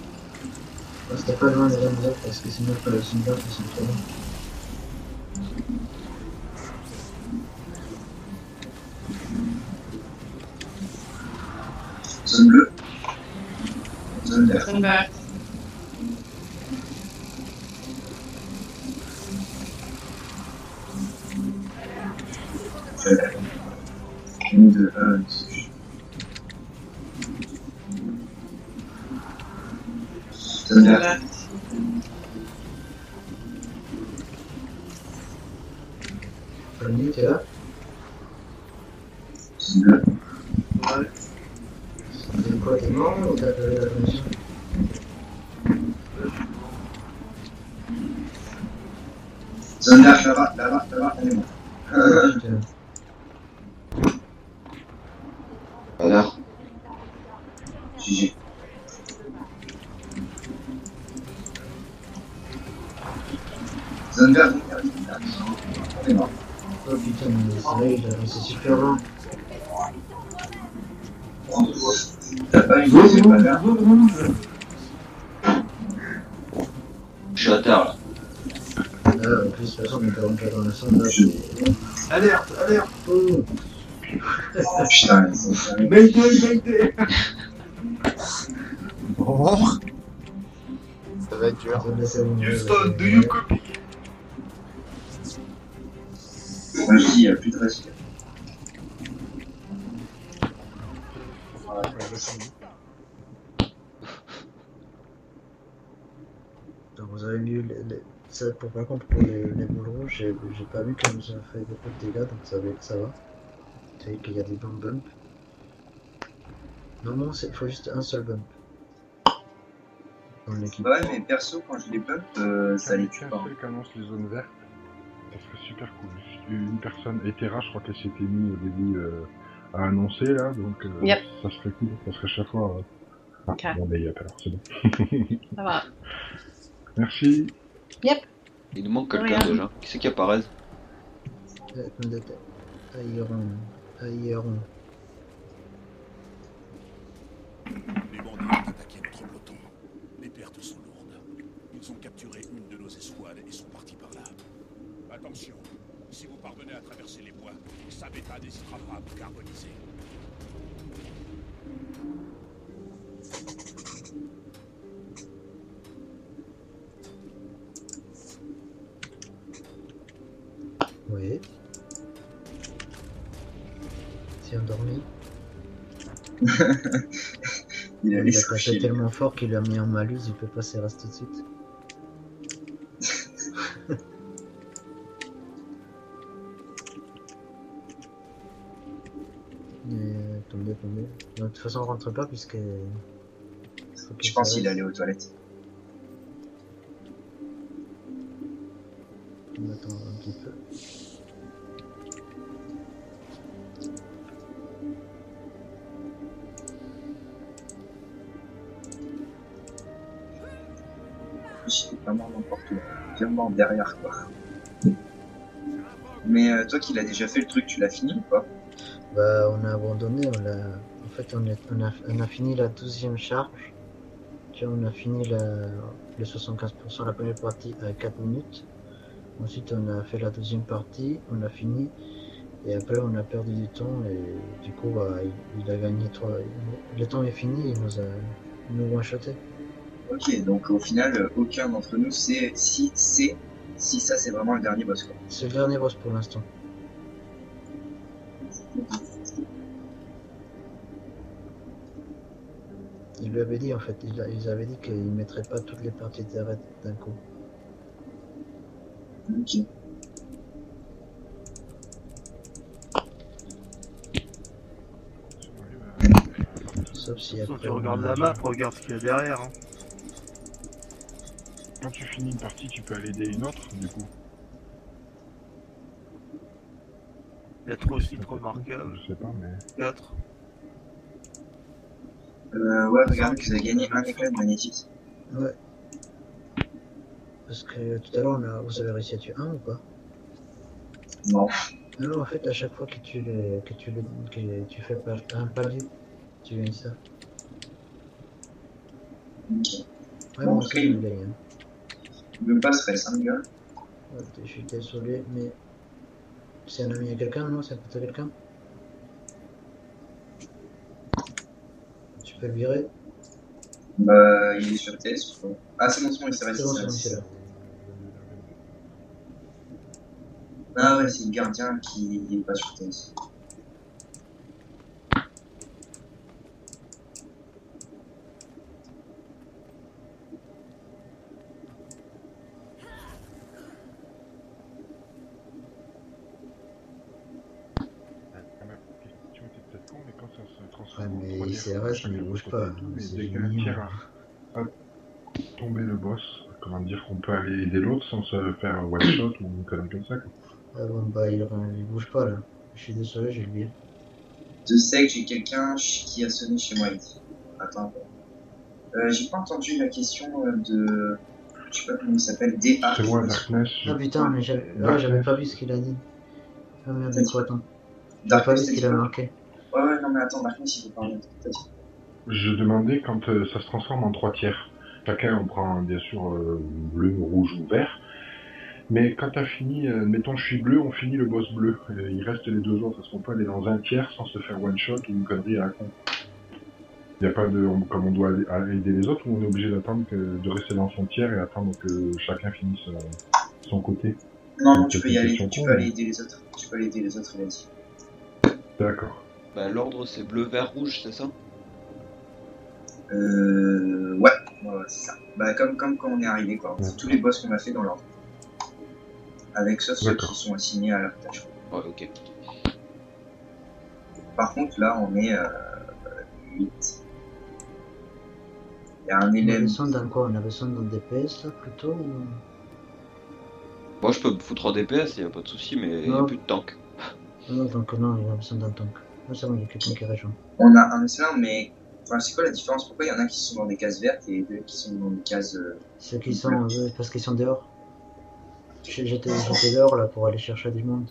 C'était pas loin de la zone verte parce que sinon pas la zone verte ils sont trop loin. Zone bleue. Zone verte. Zone verte. Une de 1. Voilà. Fanny, t'es là? Ouais. C'est quoi, t'es mort ou t'as fait la connexion? Zonderf, là-bas, elle est morte. Alors, GG. Zonderf, elle est morte. Oh putain, mais c'est vrai, il a avancé super loin. T'as pas une deuxième valeur? je suis à terre là. Ah, en plus, de toute façon, on peut rentrer dans le sondage. Alerte, alerte. Oh. Putain, c'est Mayday. Bon. Ça va être dur. Houston, do you copy? Moi je dis, il n'y a plus de risque. Donc vous avez lu ça, par contre pour les boules rouges, j'ai pas vu qu'elles nous ont fait beaucoup de dégâts, donc ça va. Vous savez qu'il y a des bons bumps. Normalement il faut juste un seul bump dans l'équipe. Ouais, mais perso, quand je les bump, ça les tue pas. Seul qui annonce les zones vertes, ça serait super cool. Une personne, Etera, je crois qu'elle s'était mise au début à annoncer là, donc Yep. ça serait cool, parce qu'à chaque fois. Ok. Bon, ben, yep, alors c'est bon. Ça va. Merci. Yep. Il nous manque quelqu'un Rien. déjà. Qui c'est qui apparaît? Aïron. Les bandits ont attaqué notre peloton. Les pertes sont lourdes. Ils ont capturé une de nos escouades et sont partis par là. Attention, si vous parvenez à traverser les bois, Sabeta n'hésitera pas à vous carboniser. Oui. C'est endormi. Il allait Il a se tapé coucher. tellement fort qu'il a mis en malus, il peut pas s'y rester tout de suite. Attendez. De toute façon on rentre pas puisque... Je pense qu'il allait aux toilettes. On attend un petit peu. J'étais vraiment n'importe où. Vraiment derrière quoi. Mais toi qui l'as déjà fait le truc, tu l'as fini ou pas? Bah on a abandonné, en fait on a fini la 12e charge. Tu vois, on a fini le 75% la première partie à 4 minutes. Ensuite on a fait la deuxième partie, on a fini. Et après on a perdu du temps et du coup bah, il a gagné 3. Le temps est fini, il nous one-shoté. Ok, donc au final, aucun d'entre nous sait si ça c'est vraiment le dernier boss quoi. C'est le dernier boss pour l'instant. Ils lui avaient dit en fait, ils avaient dit qu'ils mettraient pas toutes les parties d'arrêt d'un coup. Ok. Sauf si Si après tu regardes la map, regarde ce qu'il y a derrière. Hein. Quand tu finis une partie, tu peux aller aider une autre, du coup. Il y a 3 sites remarquables. Je sais pas, mais. 4. Ouais, regarde, vous avez gagné un éclat de magnétique. Ouais. Parce que tout à l'heure, vous avez réussi à tuer un ou pas? Non. Non, en fait, à chaque fois que tu fais un palier, tu gagnes ça. Ok. Ouais, Bon, moi aussi, je gagne. Même pas serait 5 gars. Ouais, je suis désolé, mais. C'est un ami à quelqu'un, non? C'est un pote à quelqu'un? Tu peux le virer? Bah, il est sur TS. Ah, c'est bon, il s'est resté. C'est là. Ah ouais, c'est le gardien qui est pas sur TS. CRS, ne bouge pas. Mais C'est dès qu'un mignon. tiers a tombé le boss, comment dire qu'on peut aller aider l'autre sans se faire un one shot ou une connerie comme ça, quoi. Ah bon, bah il bouge pas là. Je suis désolé, j'ai oublié. Je sais que j'ai quelqu'un qui a sonné chez moi ici. Attends. J'ai pas entendu la question de... Je sais pas comment il s'appelle, DA. C'est moi, Darkness. Ah putain, mais j'avais pas vu ce qu'il a dit. Ah merde, du coup, attends. J'avais pas vu Darkness, ce qu'il a marqué. Ouais, non mais attends, Darkness, il faut parler. Je demandais quand ça se transforme en 3 tiers. Chacun on prend bien sûr bleu, rouge ou vert. Mais quand t'as fini, mettons je suis bleu, on finit le boss bleu. Il reste les 2 autres. Est-ce qu'on peut aller dans un tiers sans se faire one shot ou une connerie à la con? Il n'y a pas de... Comme on doit aider les autres, ou on est obligé d'attendre de rester dans son tiers et attendre que chacun finisse son côté? Non, tu peux y aller, tu peux aller aider les autres. Tu peux aller aider les autres, il a dit. D'accord. Bah l'ordre c'est bleu, vert, rouge, c'est ça? Ouais, c'est ça. Bah comme quand on est arrivé, quoi. C'est tous les boss qu'on a fait dans l'ordre. Avec sauf ceux qui sont assignés à leur tâche. Ouais, ok. Par contre, là, on est 8. Il y a un élève. On avait besoin dans quoi? On avait besoin d'un DPS là plutôt ou... Moi je peux me foutre en DPS, y a pas de souci, mais y a plus de tank. Non, donc non, il a besoin d'un tank. Là, c'est bon, il y a quelqu'un qui rejoint. On a un excellent, mais... Enfin, c'est quoi la différence? Pourquoi il y en a qui sont dans des cases vertes et deux qui sont dans des cases... Ceux qui sont... parce qu'ils sont dehors. J'étais dehors là pour aller chercher du monde.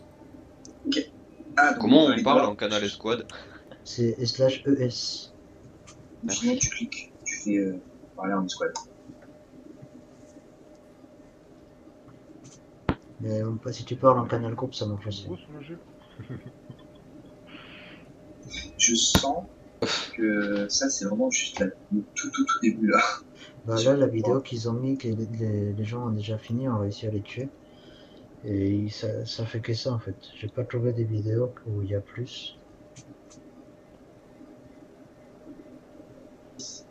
Ok. Ah, comment on parle en canal escouade? C'est /ES. Sinon tu cliques, tu fais parler en escouade. Mais si tu parles en canal groupe, ça marche aussi. Je sens que ça c'est vraiment juste le tout début là. Bah là, la vidéo qu'ils ont mis, que les gens ont déjà fini, ont réussi à les tuer. Et ça fait que ça en fait. J'ai pas trouvé des vidéos où il y a plus.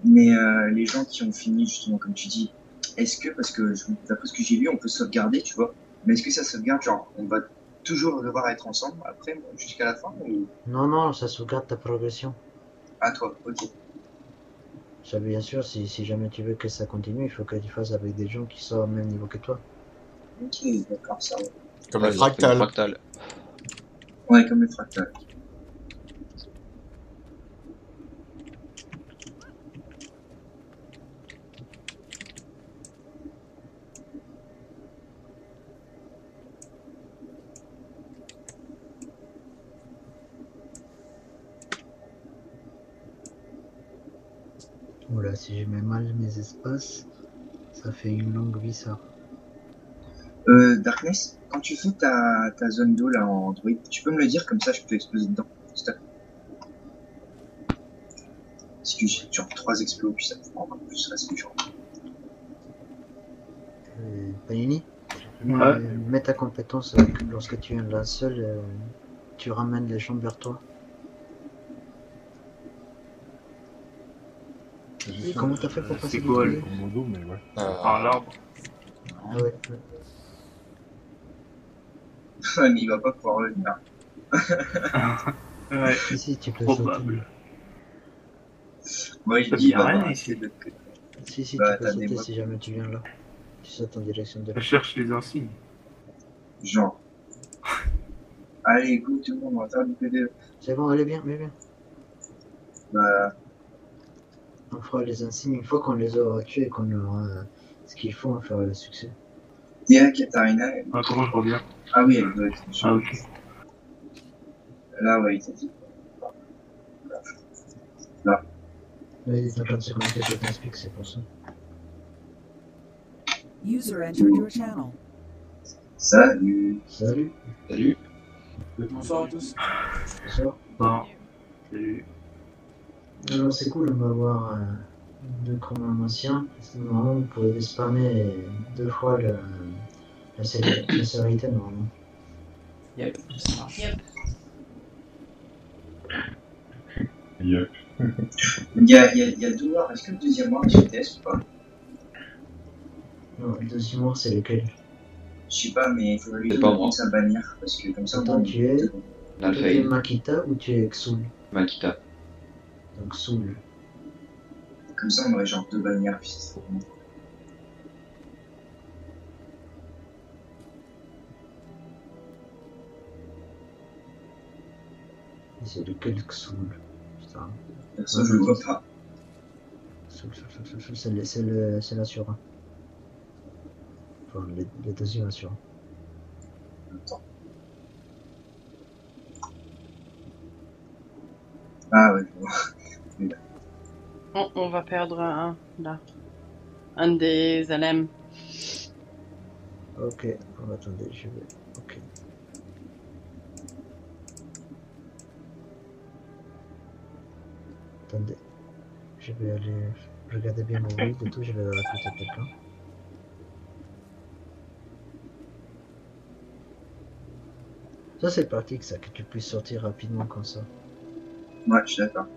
Mais les gens qui ont fini justement comme tu dis, est-ce que, parce que d'après ce que j'ai vu, on peut sauvegarder, tu vois, mais est-ce que ça sauvegarde, genre on va toujours devoir être ensemble après, jusqu'à la fin ou... Non, ça sauvegarde ta progression. Ah toi, ok. Ça bien sûr, si jamais tu veux que ça continue, il faut que tu fasses avec des gens qui sont au même niveau que toi. Ok, d'accord, ça va. Comme les fractales. Ouais, comme les fractales. Voilà, si je mets mal mes espaces, ça fait une longue vie ça. Darkness, quand tu fais ta zone d'eau là en droid, tu peux me le dire comme ça je peux exploser dedans. Stop. Parce que j'ai genre 3 explos puis ça me prend encore plus là ce que genre. Panini, Ouais. mets ta compétence lorsque tu es là seul, tu ramènes les gens vers toi. Comment t'as fait pour passer C'est quoi, du le commandos, mais ouais. Ah, l'arbre. Ah ouais. Mais il va pas pouvoir le faire. Ouais, si, tu peux probable. Moi je Ça dis, dit il va rien, pas ici. Si, Bah, tu peux t'as sauter des si jamais tu viens là. Tu sautes en direction de Je cherche les insignes. genre. Allez, écoute tout le monde, on va faire du PD. C'est bon, allez bien, bien. Bah, on fera les insignes une fois qu'on les aura tués et qu'on aura ce qu'il faut à faire le succès. Tia Katarina. Ah, comment je reviens? Ah oui, elle doit être sur. Ah, ok. Là, ouais, il t'a dit. Là. Oui, il est en train de se connecter sur TeamSpeak, c'est pour ça. User entered your channel. Salut. Salut. Salut. Bonsoir à tous. Bonsoir. Bon. Salut. Alors c'est cool, on va avoir deux commandes anciens. Normalement, vous pouvez spammer 2 fois la sévérité normalement. Yep, ça marche. Yep. Il y a 2 noirs. Est-ce que le deuxième noir est sur TS ou pas? Non, le deuxième noir c'est lequel? Je sais pas, mais il faudrait lui C'est pas moi. donner sa bannière parce que comme ça. Attends, tu es Nalfheim. Makita ou tu es Xul? Makita. Donc Soul. Comme ça, on aurait genre 2 bannières, puis c'est trop bon. C'est lequel Soul? Putain. Ça, je le vois pas. Soul, c'est l'assurant. Enfin, les deuxièmes assurants. Attends. Ah ouais, je vois. On va perdre un, là. Un des LM. Ok, attendez, je vais... Ok. Attendez. Je vais aller... Regardez bien mon build et tout, je vais le recruter quelqu'un. Ça c'est pratique ça, que tu puisses sortir rapidement comme ça. Ouais, je suis d'accord.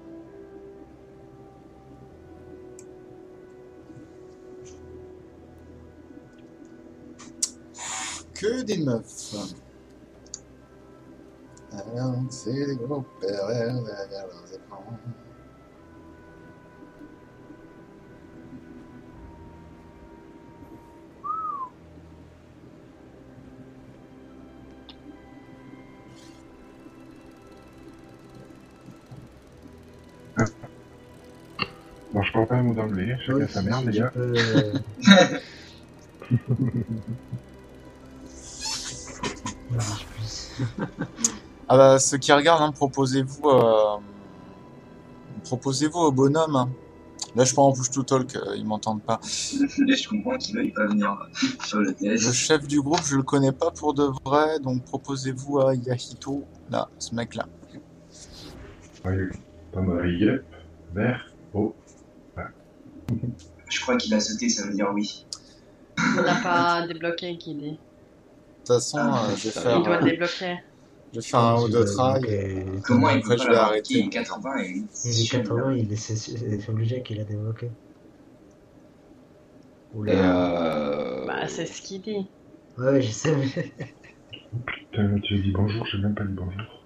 Que des meufs. Alors, c'est des gros pervers derrière leurs écrans. Bon, je parle pas un mot d'anglais, chacun sa merde, les gars. Ah bah, ceux qui regardent, hein, proposez-vous au bonhomme. Hein. Là, je prends en push to talk, ils m'entendent pas. Je comprends qu'ils veuillent pas venir sur le TS. Le chef du groupe, je le connais pas pour de vrai, donc proposez-vous à Yahito, là, ce mec-là. Oui, pas mal. Yep, vert, oh. Ouais. Je crois qu'il a sauté, ça veut dire oui. Il n'a pas débloqué, qui dit. De toute façon, je vais faire... Il doit débloquer. Je vais faire un ou deux try. Comment il après, peut je pas vais l'avoir arrêter. Il est 80 et il est 80, c'est obligé qu'il a débloqué. Bah, c'est ce qu'il dit. Ouais, je sais, mais... Putain, tu as dit bonjour, j'ai même pas dit bonjour.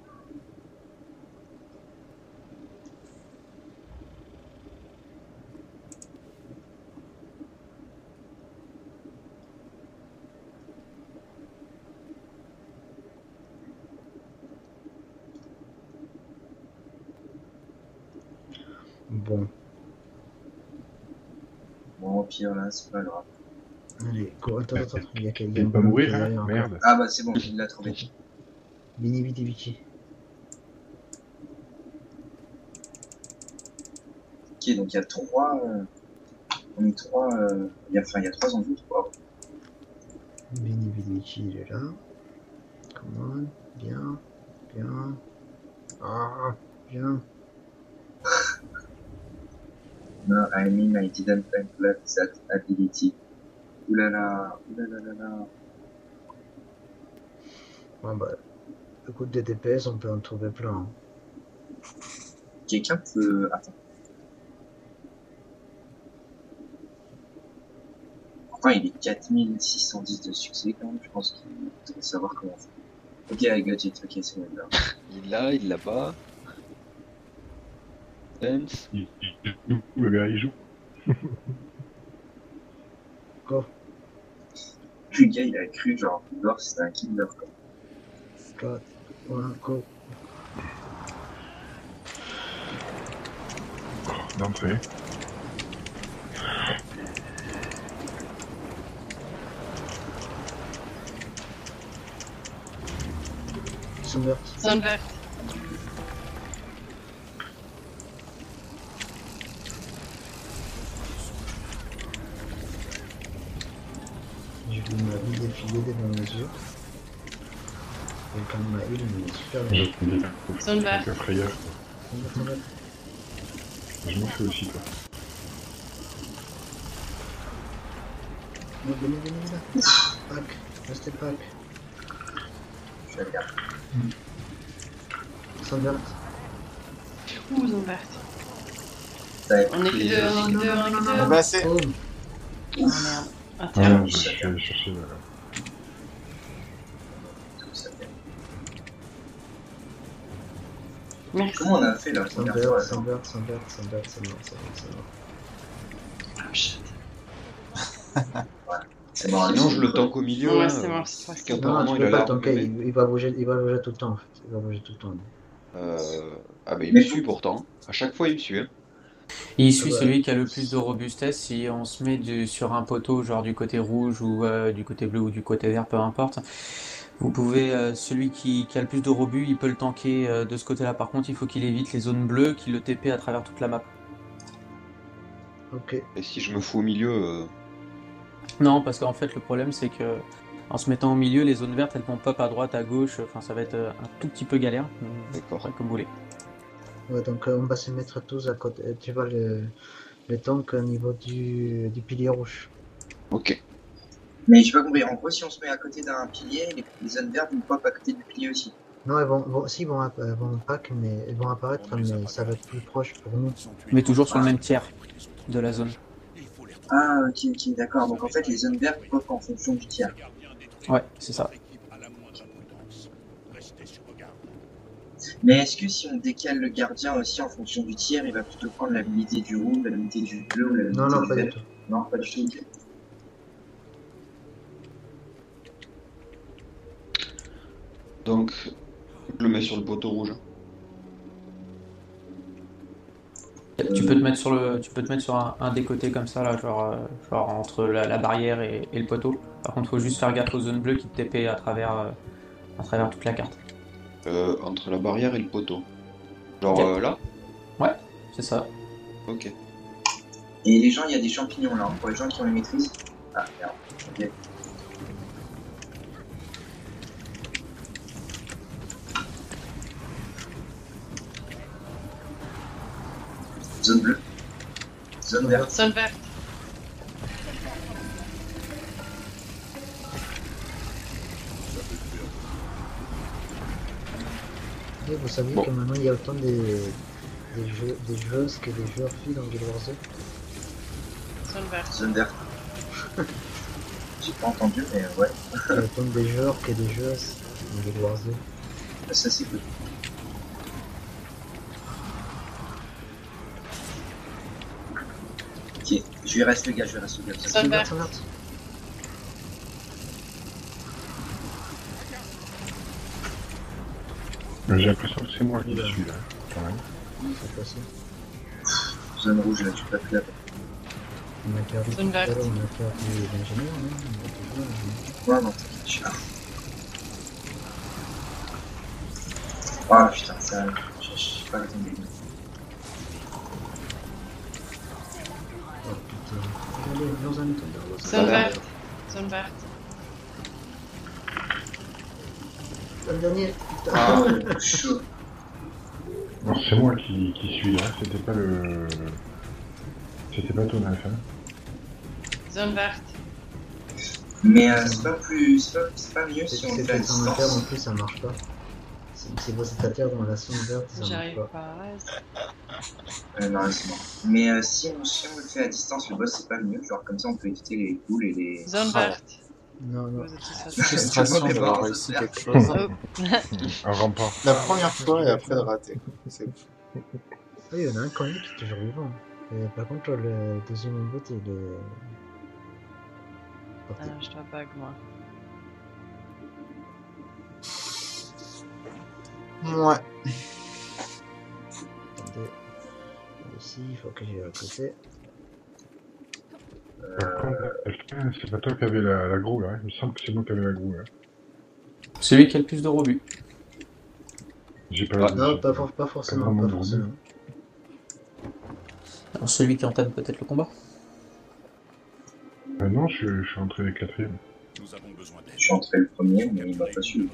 Bon. Bon, au pire, là, c'est pas grave. Allez, attends, il y a quelqu'un. Il peut pas mourir, hein, merde. Ah bah c'est bon, il l'a trouvé. Vini Vidi Vici. Ok, donc il y a 3... On est 3... il y a 3 enjeux, 3. Vini Vidi Vici, il est là. Come on, bien. Ah, bien. No, I mean I didn't unlock that ability. Oulala. Bon bah, écoute des DPS, on peut en trouver plein. Hein. Quelqu'un peut... Attends. Enfin, il est 4610 de succès quand même, je pense qu'il devrait savoir comment faire. Ok, I got it, ok, c'est bon. Il l'a pas. Dance. Le gars, il joue. Go. Le gars, il a cru, genre, Igor, c'était un killer, quoi. 4, 1, go. D'entrée. Zone verte. J'ai vu ma vie défiler devant mes yeux. Et quand ma heal, il est super bien. Zone verte. Frayeur. Je m'en fais aussi, quoi. Venez là. Pack. Restez pack. Je vais regarder. Zone verte. Où zone verte? On est que deux. Ah bah c'est... Oh merde. Attends, je vais aller chercher là. Merci. Comment on a fait la première fois Sans beurre, c'est bon, c'est bon. Ah, shit. C'est bon, Sinon, je le tank au milieu. Ouais, hein, c'est mort, parce c'est facile. qu'apparemment, tu il a peux pas l'air de tanker, m'aimer. il va bouger tout le temps en fait. Il va bouger tout le temps. Ah bah il me Mais suit pourtant. À chaque fois, il me suit. Hein. Il Ah suit bah, celui qui a le plus de robustesse. Si on se met sur un poteau, genre du côté rouge ou du côté bleu ou du côté vert, peu importe, vous pouvez, celui qui a le plus de rebut, il peut le tanker de ce côté-là. Par contre, il faut qu'il évite les zones bleues, qu'il le TP à travers toute la map. ok. Et si je me fous au milieu, Non, parce qu'en fait, le problème, c'est que en se mettant au milieu, les zones vertes, elles vont pop à droite, à gauche. Enfin, ça va être un tout petit peu galère. d'accord. Comme vous voulez. Ouais, donc on va se mettre tous à côté. Tu vois le tank au niveau du pilier rouge. Ok. Mais j'ai pas compris. En gros, si on se met à côté d'un pilier, les zones vertes vont pop à côté du pilier aussi. Non, si, vont apparaître, mais ça va être plus proche pour nous. Mais toujours sur le même tiers de la zone. Ah, ok, d'accord. Donc en fait, les zones vertes pop en fonction du tiers. Ouais, c'est ça. Mais est-ce que si on décale le gardien aussi en fonction du tiers, il va plutôt prendre l'habilité du rouge, l'habilité du bleu ou l'habilité Non, du pas vert? du tout. Non, pas du tout. Ok. Donc, je le mets sur le poteau rouge. Tu peux te mettre sur un des côtés comme ça, là, genre entre la barrière et le poteau. Par contre, faut juste faire gaffe aux zones bleues qui te TP à travers toute la carte. Entre la barrière et le poteau. Genre Yep. là? Ouais, c'est ça. Ok. Et les gens, il y a des champignons là, pour les gens qui ont les maîtrises. Ah, merde. Ok. Zone bleue. Zone verte. Zone verte. Et vous saviez que maintenant il y a autant des joueuses que des joueurs filles dans Guild Wars 2. Zone verte. Zone verte. J'ai pas entendu, mais ouais. Il y a autant des joueurs que des joueuses dans Guild Wars 2. Ça, c'est cool. Ok, je lui reste le gars, Zone verte. J'ai l'impression que c'est moi qui suis là, quand même. C'est possible. Zone rouge, là, tu peux plus là. On a perdu tout à l'heure, on a perdu l'ingénieur, non? Ouais, non, t'inquiète, je suis là. Ah putain, ça. Je sais pas le temps de gagner. Oh putain. Allez, dans un temps. Zone verte. Zone verte. Le dernier. Ah, chaud. Non, c'est moi qui suis là, c'était pas le... C'était pas ton Alpha. Zone verte. Mais c'est pas mieux si on le fait à C'est en interne en distance. plus, ça marche pas. Si vous êtes à terre dans la zone verte, ça marche J'arrive pas. pas. Non, c'est bon. Mais si on le fait à distance, le boss c'est pas mieux. Genre comme ça on peut éviter les poules et les. Zone verte. Non, non. Frustration d'avoir réussi quelque chose. Un rempart. La première fois et après de rater. C'est Oui, il y en a un quand même qui est toujours vivant. Et par contre, le deuxième bot, il est. Ah, je dois bug moi. Ouais. Attendez. Ici, il faut que j'aille à côté. Par contre, c'est pas toi qui avais la groue là, il me semble que c'est moi qui avais la groue là. Celui qui a le plus de rebut. J'ai pas Non, pas forcément, pas forcément. Alors, celui qui entame peut-être le combat. Non, je suis entré les quatrièmes. Je suis entré le premier, mais il m'a pas su.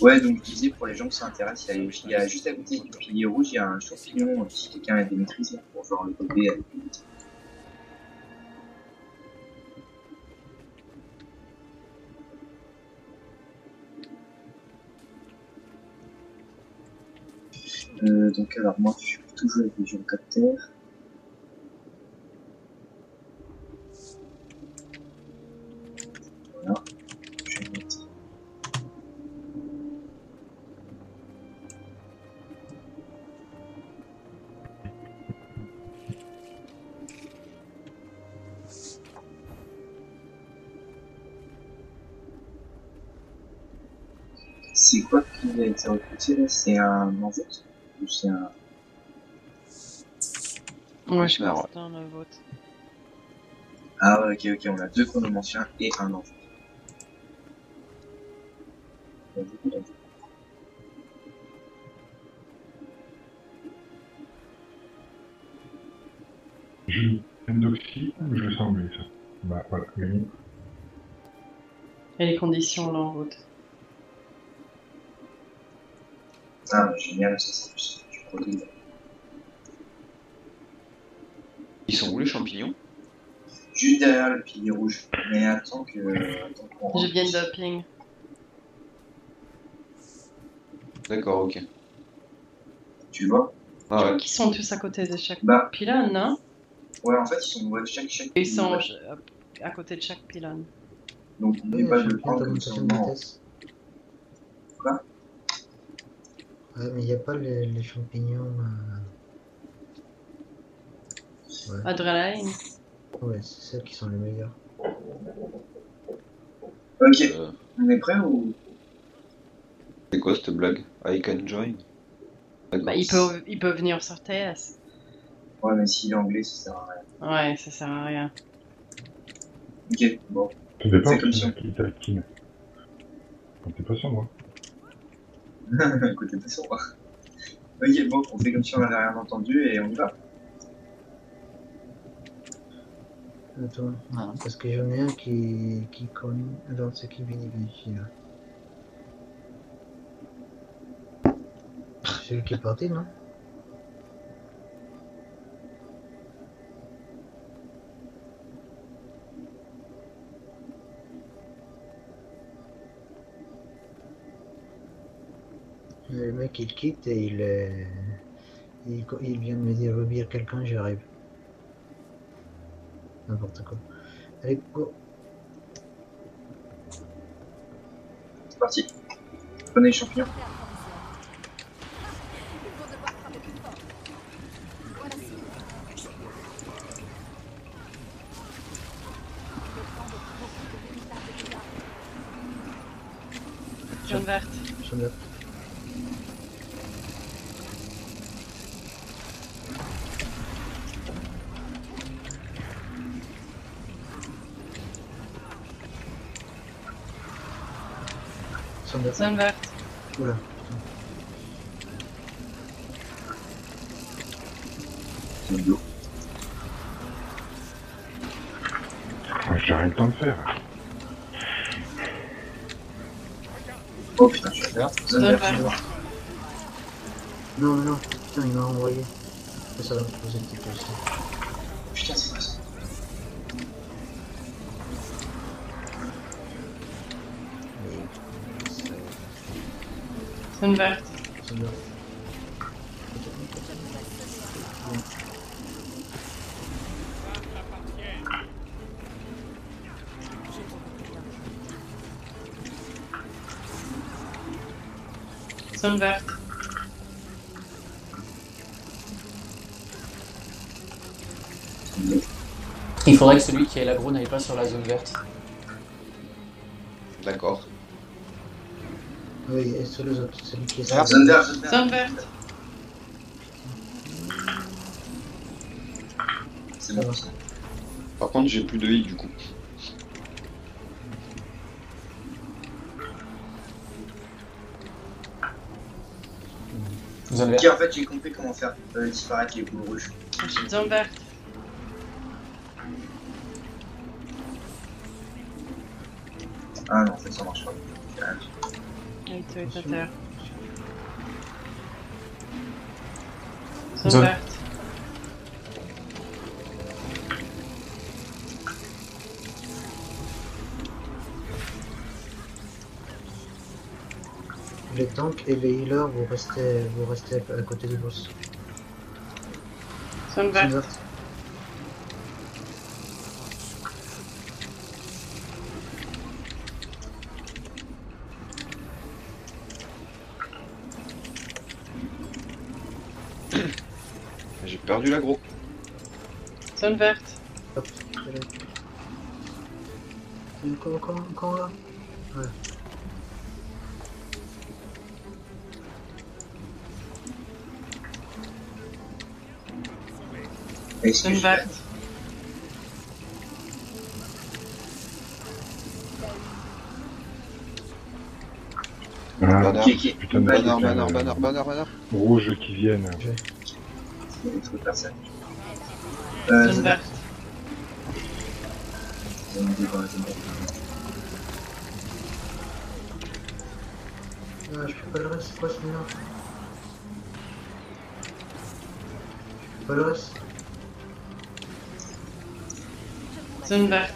Ouais, donc je disais pour les gens qui s'intéressent, il y a juste à côté du pilier rouge, il y a un champignon si quelqu'un a des maîtrises pour genre le copier avec les donc alors moi je suis toujours avec les géocapteurs. Voilà. Je vais mettre C'est quoi qui a été recruté là? C'est un envoûte? Ou c'est un... Ouais, je pense que c'est un vote. Ah ouais, ok, on a 2 chronomanciens et un envoûte. Julie, Endoxy, je le sens mieux ça. Bah voilà, gagné. Et les conditions là en route. Ah, bah, génial, ça c'est plus du produit. Ils sont où les champignons? Juste derrière le pilier rouge. Mais attends qu'on Je viens de ping. D'accord, ok. Tu vois? Ah, Je crois ouais. qu'ils sont tous à côté de chaque Bah, pylône, non? ouais, en fait, ils sont chaque Ils sont ouais. à côté de chaque pylône. Donc, n'oubliez pas de le prendre comme ça au moment. Quoi? Ouais, mais il n'y a pas les champignons. Ouais. Adrénaline. Ouais, c'est celles qui sont les meilleures. Ok, on est prêt ou... C'est quoi cette blague? I can join? Bah, il peut venir sur TS. Ouais, mais s'il est anglais, ça sert à rien. Ouais, ça sert à rien. Ok, bon. Ça dépend C'est comme qui si qui Comptez pas sur moi. Écoutez, pas sur moi. Ok, bon, on fait comme si on n'avait rien entendu et on y va. Attends, parce que j'en ai un qui connaît. Alors, c'est qui vérifie là? C'est lui qui est parti, non? Le mec il quitte et il vient de me dire rebire quelqu'un, j'arrive. N'importe quoi. Allez, go. C'est parti. Prenez les champignons. Jaune verte. Jaune verte. Zone verte. Oula, putain. J'ai rien le temps de faire. Oh putain, je suis verte. Zone verte. non, non, putain, il m'a envoyé. Ça va me poser une petite question. Putain, c'est quoi ça? Zone verte. Zone verte. Zone verte. Il faudrait que celui qui est l'aggro n'aille pas sur la zone verte. D'accord. Oui, et sur les autres, celui qui est Zone verte. Zone verte. C'est bon. Par contre, j'ai plus de heal du coup. Zone Ok, verte. en fait, j'ai compris comment faire disparaître les boules rouges. Zone verte. Ah non, en fait, ça marche pas. Et toi, est à terre. Zone. Zone verte. Les tanks et les healers, vous restez à côté du boss. Zone verte. Zone verte. J'ai perdu l'aggro. Zone verte. Hop, allez. Encore là. Ouais. Zone verte. Ah, Qui putain de Banner. rouge qui viennent. il faut personne. Zone verte. Ah, je fais pas le reste, c'est quoi ce mélange? Je fais pas le reste. Zone verte.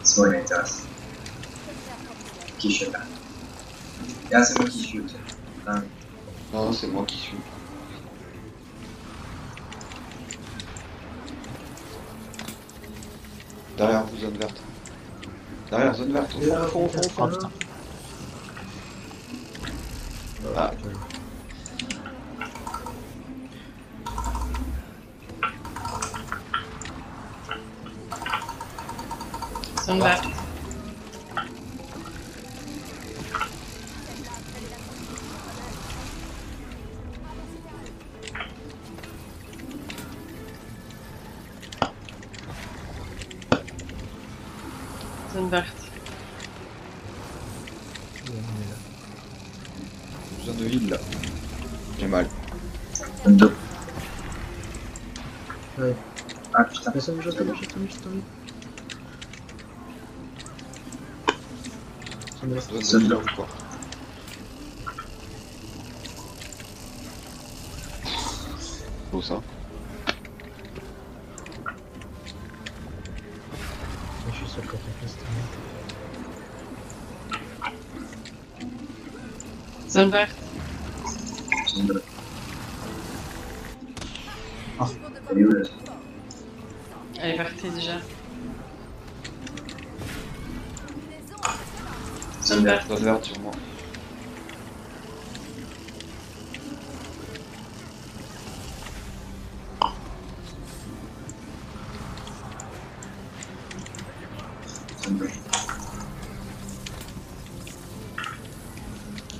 C'est bon, il m'intéresse. Qui je suis là? Ah, c'est moi qui suis aussi. Ah. Non, c'est moi qui suis. Derrière vous, zone verte. Derrière, zone verte. Au fond. Oh putain. Ah. Zone verte. Zone verte. Zone de heal là. J'ai mal. Zone 2. Ouais. Ah putain. Mais ça me jette, Zone de heal encore. Beau ça. Je suis sur le côté piste. Zone verte. Zone 2. Ah. Elle est où là? Elle est verte déjà. Zone verte. Zone verte sur moi. Zone 2.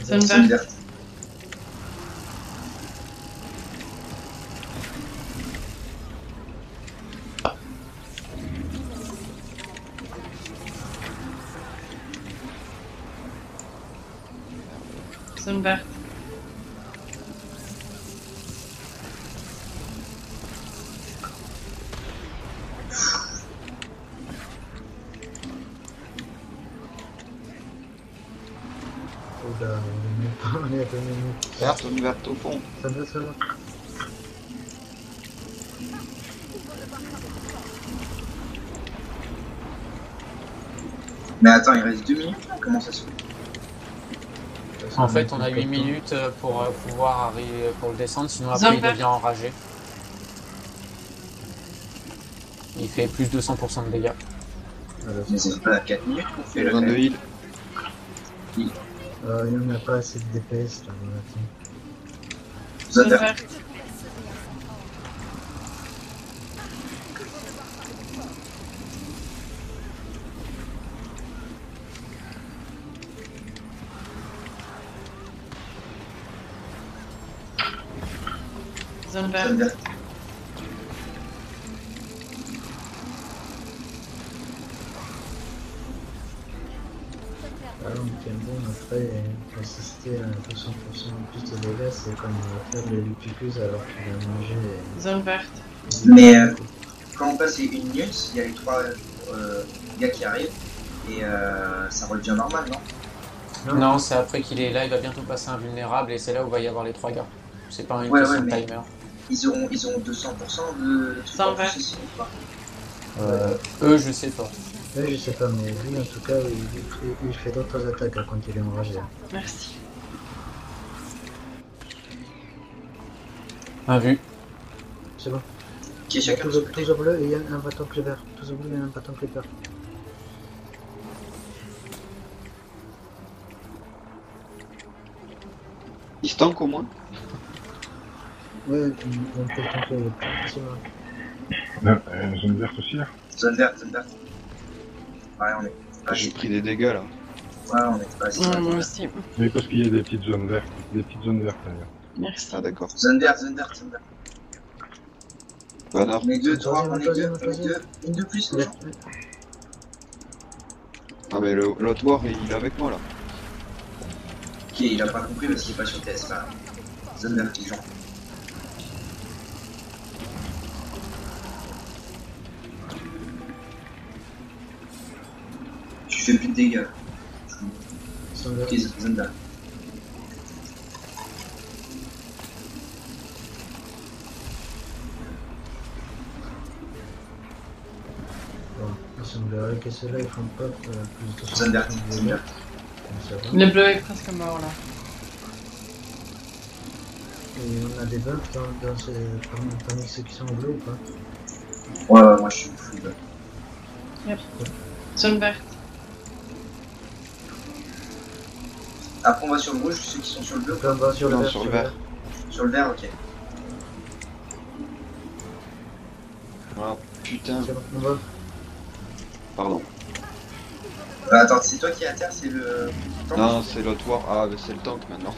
Zone Zone verte. verte. Zone verte. Oula, on est à 2 minutes. Verte, zone verte au fond. Ça va, ça va. Mais attends, il reste 2 minutes? Comment ça se fait? En fait, on a 8 minutes pour pouvoir arriver pour le descendre, sinon après il devient enragé. Il fait plus de 100% de dégâts. Mais c'est pas à 4 minutes qu'on fait le Zone de heal. Il n'y en a pas assez de DPS là, Zone Zone verte. verte. Zone verte. Zone verte. Ah, on tient bon, après, assister à 200% de plus de dégâts, c'est comme faire le Lupicus alors qu'il a mangé. Zone verte. Mais quand on passe les 1 minute, il y a les 3 gars qui arrivent et ça redevient normal, non? Non, c'est après qu'il est là, il va bientôt passer invulnérable et c'est là où va y avoir les 3 gars. C'est pas une Ouais, question de mais timer. ils auront 200% de trucs en plus aussi, ou pas? Eux, je sais pas. Ouais, je sais pas, mais lui en tout cas, il fait d'autres attaques quand il est enragé. Merci. Un vu. C'est bon. Qui est chacun de Tous au bleu et il y a un bâton clé vert. Tous au bleu et un bâton clé vert. Il se tank au moins. Ouais, on peut le tanker, c'est vrai. Zone verte aussi là. Zone verte, zone verte. Ouais, on est. J'ai pris des dégâts là. Ouais, on est pas assez. Moi aussi. Oui, parce qu'il y a des petites zones vertes. Des petites zones vertes d'ailleurs. Merci. Ah d'accord. Zone verte, zone verte, zone verte. Connard. On est deux, trois, Troisième, on est deux, troisième, on est troisième. deux. Une de plus, les Ouais, gens. ouais. Ah mais l'autre war il est avec moi là. Ok, il a pas compris parce qu'il est pas sur TS. Enfin, zone verte, les gens. Tu fais plus de dégâts. Ils sont là. Ok, zone verte. Bon, il semblerait que ceux-là ils font pas plus de Zone verte, 60 zone dégâts. verte. Donc ça va. Le bleu est presque mort là. Et on a des bugs parmi ceux qui sont bleus ou pas? Ouais, moi je suis fou. Yep. Zone verte. Après on va sur le rouge, ceux qui sont sur le bleu. Donc là on va sur le Non, vert. sur le vert. Sur le vert, ok. Ah putain. C'est bon, on va. Pardon. Attends, c'est toi qui es à terre, c'est le... Non, c'est l'autre war. Ah, mais c'est le tank maintenant.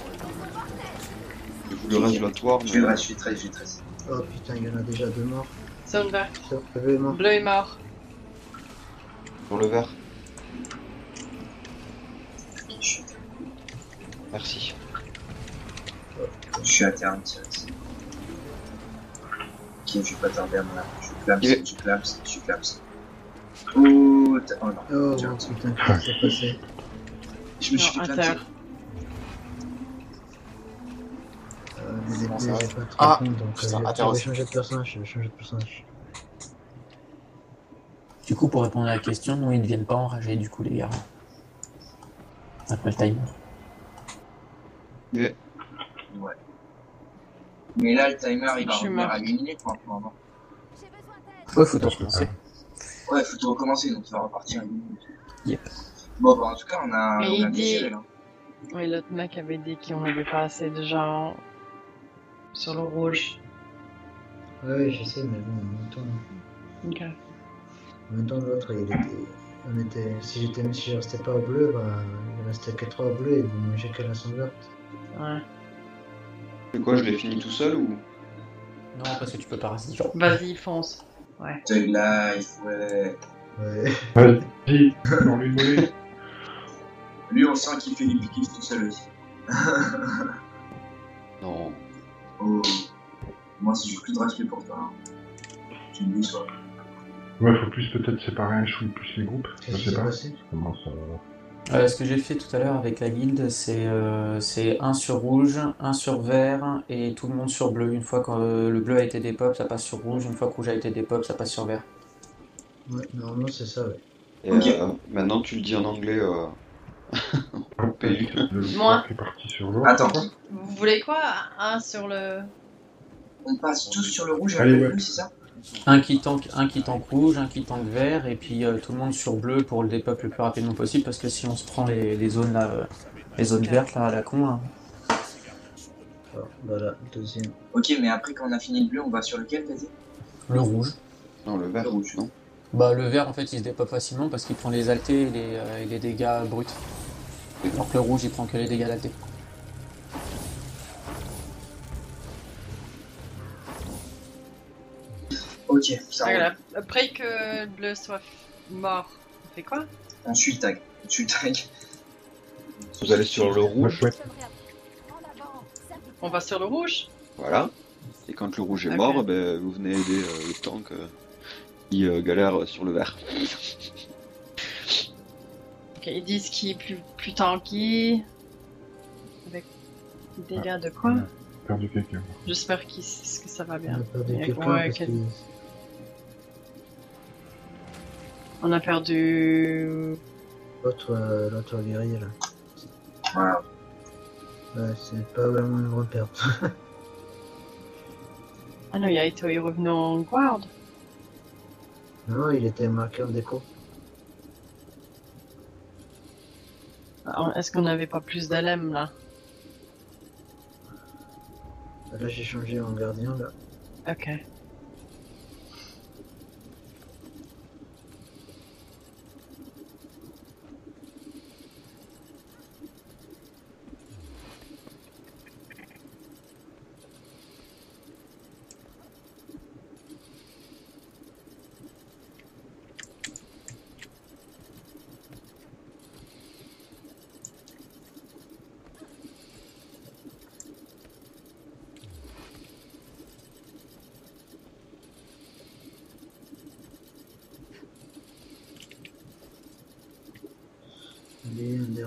Je le reste de l'autre war, Je mais... vais le reste, je suis 13, je suis 13. Oh putain, il y en a déjà deux morts. Zone verte. Le bleu est mort. Bleu est mort. Sur le vert. Ok, je suis à terre. Merci. Je suis à terre, un petit reste. Ok, je vais pas tarder à mon arme. Je clapse. Oh non. Oh Tiens. putain, qu'est-ce qui s'est passé? Je me suis fait Non, à clapser. terre. Les Comment débris, ça va j'ai pas Ah, très compte, donc putain, à je terre vais aussi. changer de personnage, je vais changer de personnage. Du coup, pour répondre à la question, non, ils ne viennent pas enrager, du coup, les gars. Après le time. Yeah. Ouais. Mais là, le timer, il va Je suis revenir à morte. 1 minute maintenant. Ouais, faut tout recommencer. Ouais, faut tout recommencer, donc ça va repartir à 1 minute. Yep. Bon, bah en tout cas, on a Mais bien il dit- géré là. Oui, l'autre mec avait dit qu'on avait pas assez de gens sur le rouge. Ouais, je sais, mais bon, en même temps, Ok. l'autre, si je restais pas au bleu, bah, il restait que 3 au bleu et vous mangez que la sonde verte. Ouais. C'est quoi, je l'ai fini tout seul ou... Non, parce que tu peux pas rester genre. Vas-y, fonce. Ouais. Thug Life, ouais. Ouais. Vas-y, dans les mollets. Lui, on sent qu'il fait des piquets tout seul aussi. Non. Oh. Moi, si j'ai plus de respect pour toi, tu me déçois. Ouais, faut plus peut-être séparer un chou plus les groupes. Je Qu'est-ce qui sais s'est pas. passé? Comment ça... Ce que j'ai fait tout à l'heure avec la guilde, c'est un sur rouge, un sur vert et tout le monde sur bleu. Une fois que le bleu a été dépop, ça passe sur rouge. Une fois que rouge a été dépop, ça passe sur vert. Ouais, normalement c'est ça, ouais. Et Ok. maintenant tu le dis en anglais au pays. Le Moi. qui est parti sur l'autre. Attends, quoi. Vous voulez quoi? Un sur le... on passe tous sur le rouge Allez, avec le ouais. bleu, c'est ça? Un qui tank rouge, un qui tank vert, et puis tout le monde sur bleu pour le dépop le plus rapidement possible, parce que si on se prend les zones là, les zones vertes là à la con, là. Alors, voilà, deuxième. Ok, mais après, quand on a fini le bleu, on va sur lequel, t'as dit? Le rouge. Non, le vert, Le rouge. non. Bah le vert en fait il se dépop facilement parce qu'il prend les altés et les dégâts bruts. Alors que le rouge il prend que les dégâts d'altés. Ok, ça roule. Voilà. Après que le bleu soit mort, on fait quoi? On suit le tag. On suit le tag. Vous allez sur le Moi, rouge, je On va sur le rouge? voilà. Et quand le rouge est Ok. mort, ben, vous venez aider le tank qui galère sur le vert. Ok, ils disent qu'il est plus tanky. Avec des dégâts de quoi? On a perdu quelqu'un. J'espère que ça va On bien. a perdu Ouais, quelqu'un ouais, parce ok. que On a perdu... l'autre guerrier là. Voilà. Ouais, c'est pas vraiment une grande perte. Ah non, Yaito est revenu en guard. Non, il était marqué en déco. Ah, est-ce qu'on n'avait pas plus d'LM là? Là j'ai changé en gardien là. Ok.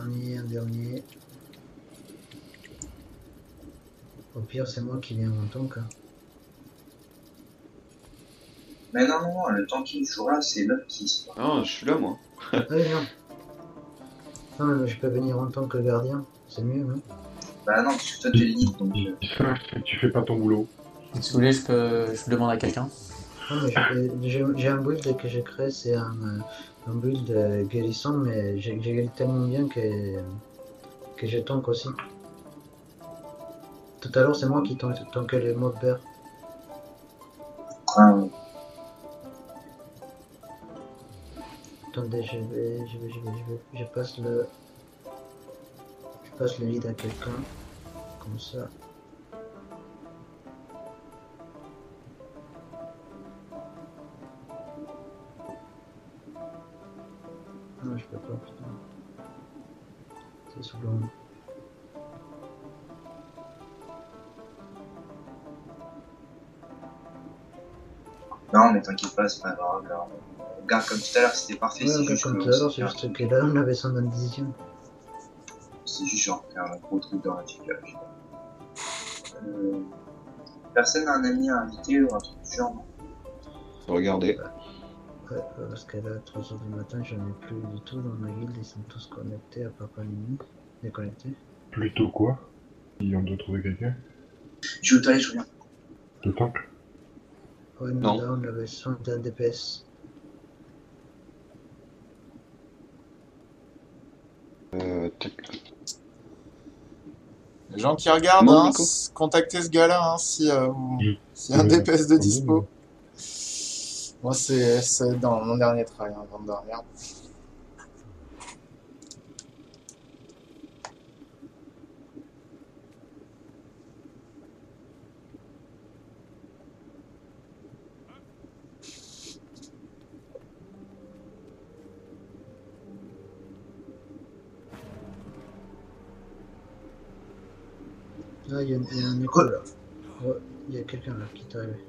un dernier. Au pire, c'est moi qui viens en tank. Hein. Mais non, le temps qu'il est toujours là, c'est l'autre qui se passe. Non, je suis là, moi. Ah oui, non. Non, mais je peux venir en tant que gardien, c'est mieux, non? Bah non, parce que toi tu es libre, donc... Tu fais pas ton boulot. Si vous voulez, je demande à quelqu'un. Non, mais j'ai un build que j'ai créé, c'est un build guérissant, mais j'ai guéri tellement bien que je tank aussi. Tout à l'heure, c'est moi qui tankais les mobs verts. Ah ouais. Attendez, je passe le lead à quelqu'un, comme ça. Non, je peux pas, putain. C'est saoulant. Non, mais t'inquiète pas, c'est pas grave. Là. On regarde comme tout à l'heure, c'était parfait. Ouais, c'est juste comme que tout à l'heure, c'est juste que là, on avait 120 C'est juste genre faire un gros truc dans la figure. Personne n'a un ami à inviter ou un truc du genre, non? Regardez. Ouais, parce que là, 3h du matin, j'en ai plus du tout dans ma guilde, ils sont tous connectés à Papa Nini. Déconnectés. Plutôt quoi? Ils ont trouvé quelqu'un? Je vais je reviens. De tank? Ouais, non, là, on avait 121 DPS. Les gens qui regardent, Non, hein, contactez ce gars-là hein, si y a un DPS de dispo. Moi, c'est dans mon dernier travail, hein, bande de merde. Là, il y a un écho là. Ouais, il y a quelqu'un là qui est arrivé.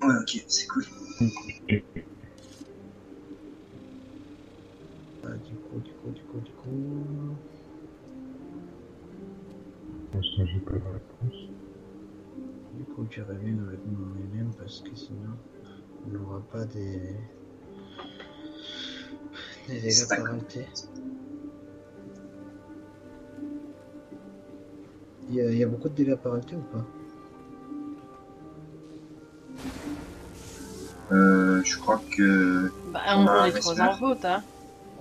Ouais, ok, c'est cool. Ah, du coup. Pour l'instant, j'ai pas de réponse. Du coup, tu reviens avec mon LM parce que sinon, on n'aura pas des dégâts parentés. Il y a beaucoup de dégâts parentés ou pas? Je crois que... Bah, on est 3 en vote, hein.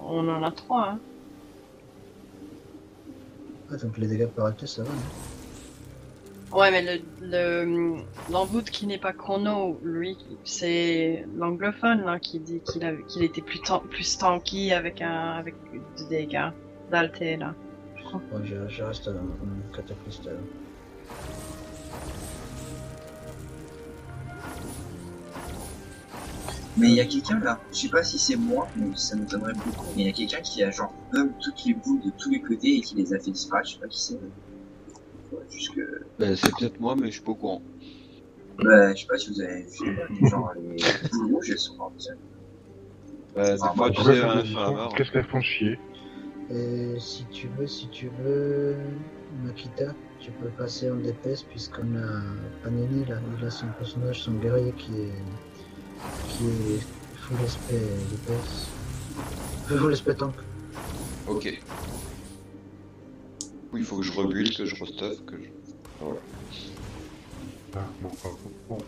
On en a 3, hein. Ah, donc les dégâts parentés, ça va, non? Ouais, mais l'envoûte qui n'est pas chrono, lui, c'est l'anglophone là, qui dit qu'il était plus tanky avec des dégâts d'alté là. Ouais, je reste en cataclysme alors. Mais il y a quelqu'un là, je sais pas si c'est moi, mais ça m'étonnerait beaucoup, mais il y a quelqu'un qui a genre toutes les boules de tous les côtés et qui les a fait disparaître, je sais pas qui c'est. Ouais, juste que... Bah, c'est peut-être moi, mais je suis pas au courant. Bah, je sais pas si vous avez vu, genre les boules rouges, elles sont mortes. Des fois, tu sais, qu'est-ce qu'elles font chier? Si tu veux, Makita, tu peux passer en DPS puisqu'on a Panini là, il a son personnage, son guerrier qui est full SP DPS. Full SP tank. Ok. Oui, il faut que je rebuild, que je restuff, que je... Voilà. Ah, bon.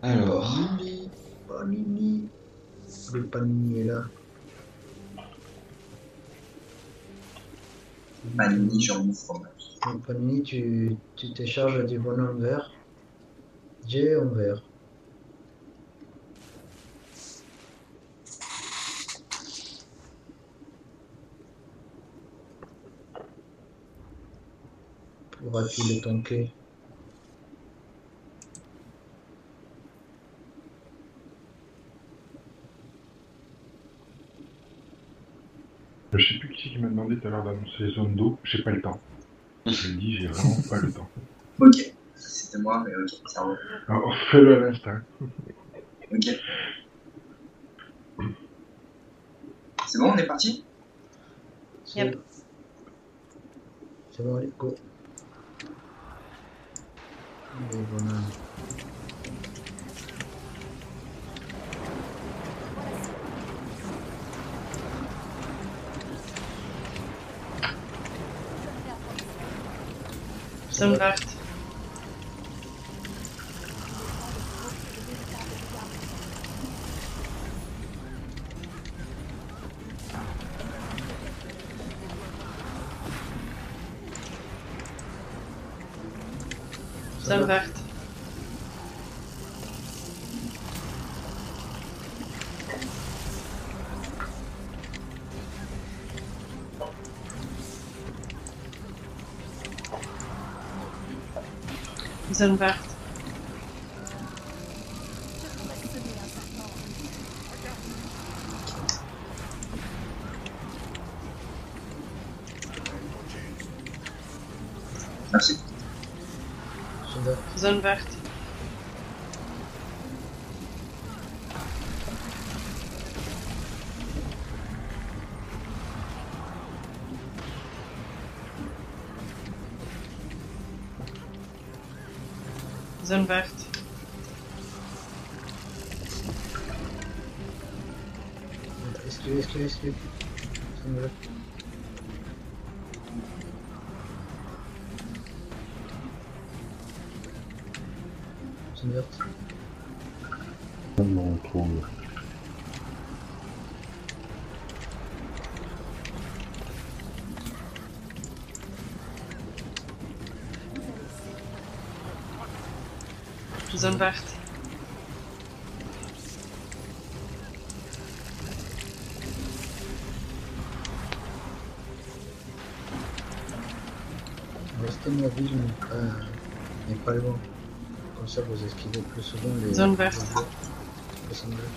Alors... Panini. Le Panini est là. Panini, genre mon fromage. Donc Panini, tu te charges du bonhomme vert. J en vert. Pourras-tu le tanker? Je sais plus qui m'a demandé tout à l'heure d'annoncer les zones d'eau, j'ai pas le temps. Je lui dis, j'ai vraiment pas le temps. Ok, c'était moi, mais ok, ça va. Alors, fais-le à l'instinct. Ok. C'est bon, on est parti? Yep. C'est bon, allez, go. Allez, voilà. Zone verte. Zone verte. Zone verte. Merci. Zone verte. Zone verte. Esquive. Zone verte. Zone verte. On trouve. Zone verte. Restez mobile, mais pas loin. Comme ça, vous esquivez plus souvent les... Zone verte. Les zones vertes.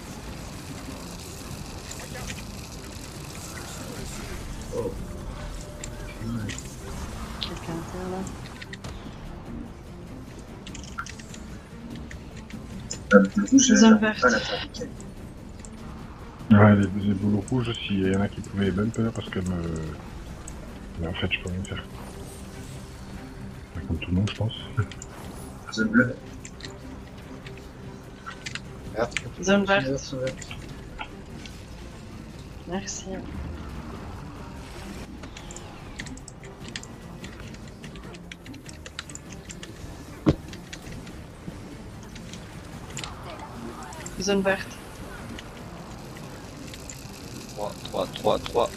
Oh. J'ai mal. Quelqu'un à là. Zone verte. Ouais, les boulots rouges, s'il y en a qui pouvaient bumper parce que me... Mais en fait, je peux rien faire. Comme tout le monde, je pense. Zone bleue. Zone verte. Merci. Zone verte. 3.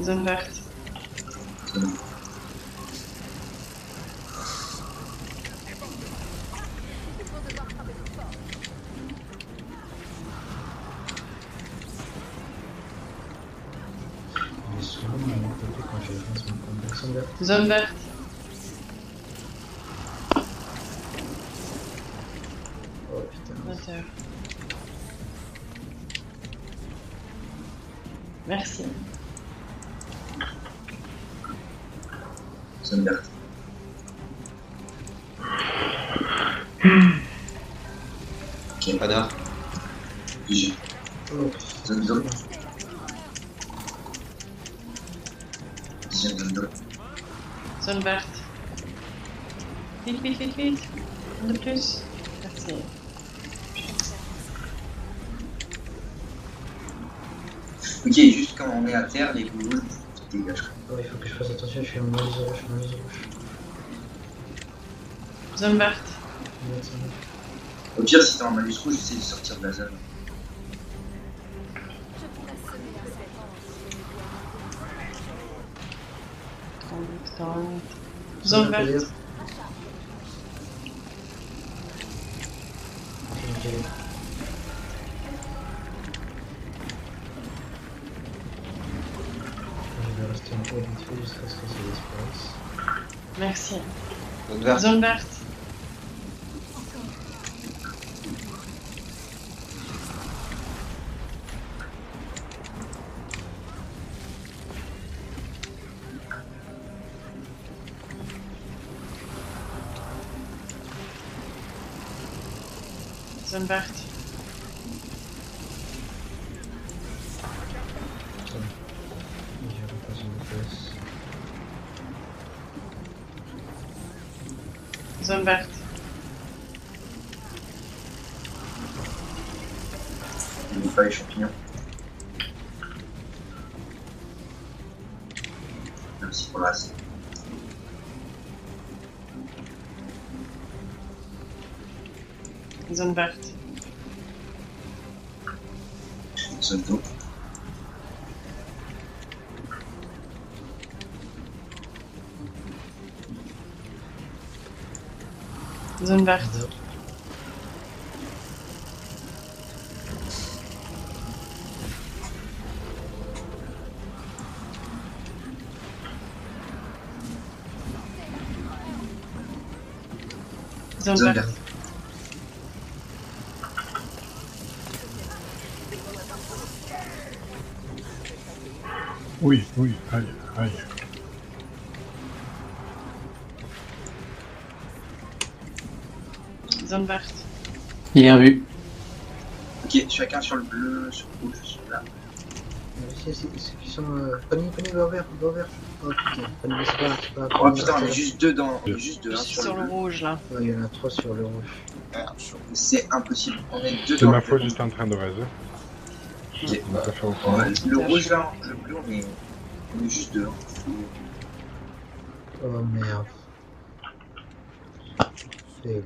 Zone verte. Zone verte. Oh putain. Merci. Zone verte. Ok, pas d'art. J'ai. Zone bleue. Zone bleue. Zone verte. Vite. Un de plus. Merci. Ok, juste quand on est à terre, les boules qui dégagent. Oh, il faut que je fasse attention, je suis en malus rouge. Zone verte. Au pire, si t'es en malus rouge, j'essaie de sortir de la zone. Zone verte. Je vais rester en haut vite fait jusqu'à ce que ça disparaisse. Merci. Zone verte. Zone verte. Zone verte. Zone verte. N'oublie pas les champignons. Merci pour l'assiette. Zone verte. Zone d'eau. Zone verte. Zone Zone verte. verte. Oui, oui, aïe, aïe. Zone verte. Bien vu. Ok, chacun sur le bleu, sur le rouge, sur là. Ceux qui sont... Panier, va vert. Oh putain, panier, c'est pas... Oh putain, on est juste deux dans... On est juste deux, hein, Sur le bleu. rouge là. Ouais, il y en a 3 sur le rouge. C'est impossible. On est deux C'est dans ma le faute, bleu. j'étais en train de raise. Ok. On a pas fait autrement. Le rouge là, le bleu, on est juste deux. Hein. Oh merde. Fail.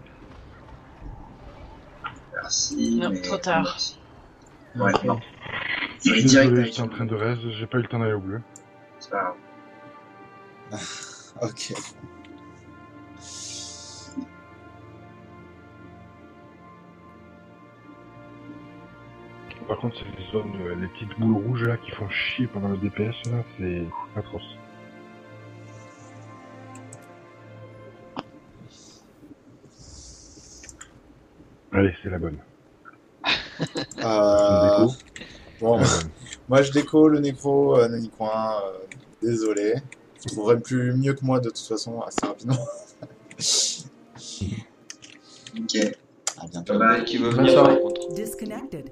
Merci. Non, mais... trop tard. Ouais, Ok. non. Je Sur les suis directs, désolé, avec j'étais en train de raise, j'ai pas eu le temps d'aller au bleu. c'est pas grave. Ok. Par contre, c'est les zones, les petites boules rouges là qui font chier pendant le DPS là, c'est atroce. Allez, c'est la bonne. Euh, Déco. Bon, La bonne. moi je déco le nécro, Nanicoin, désolé. Vous trouverez plus mieux que moi de toute façon assez rapidement. Ok. À bientôt. Bye bye. Qui veut Bonne venir soirée. par contre. Disconnected.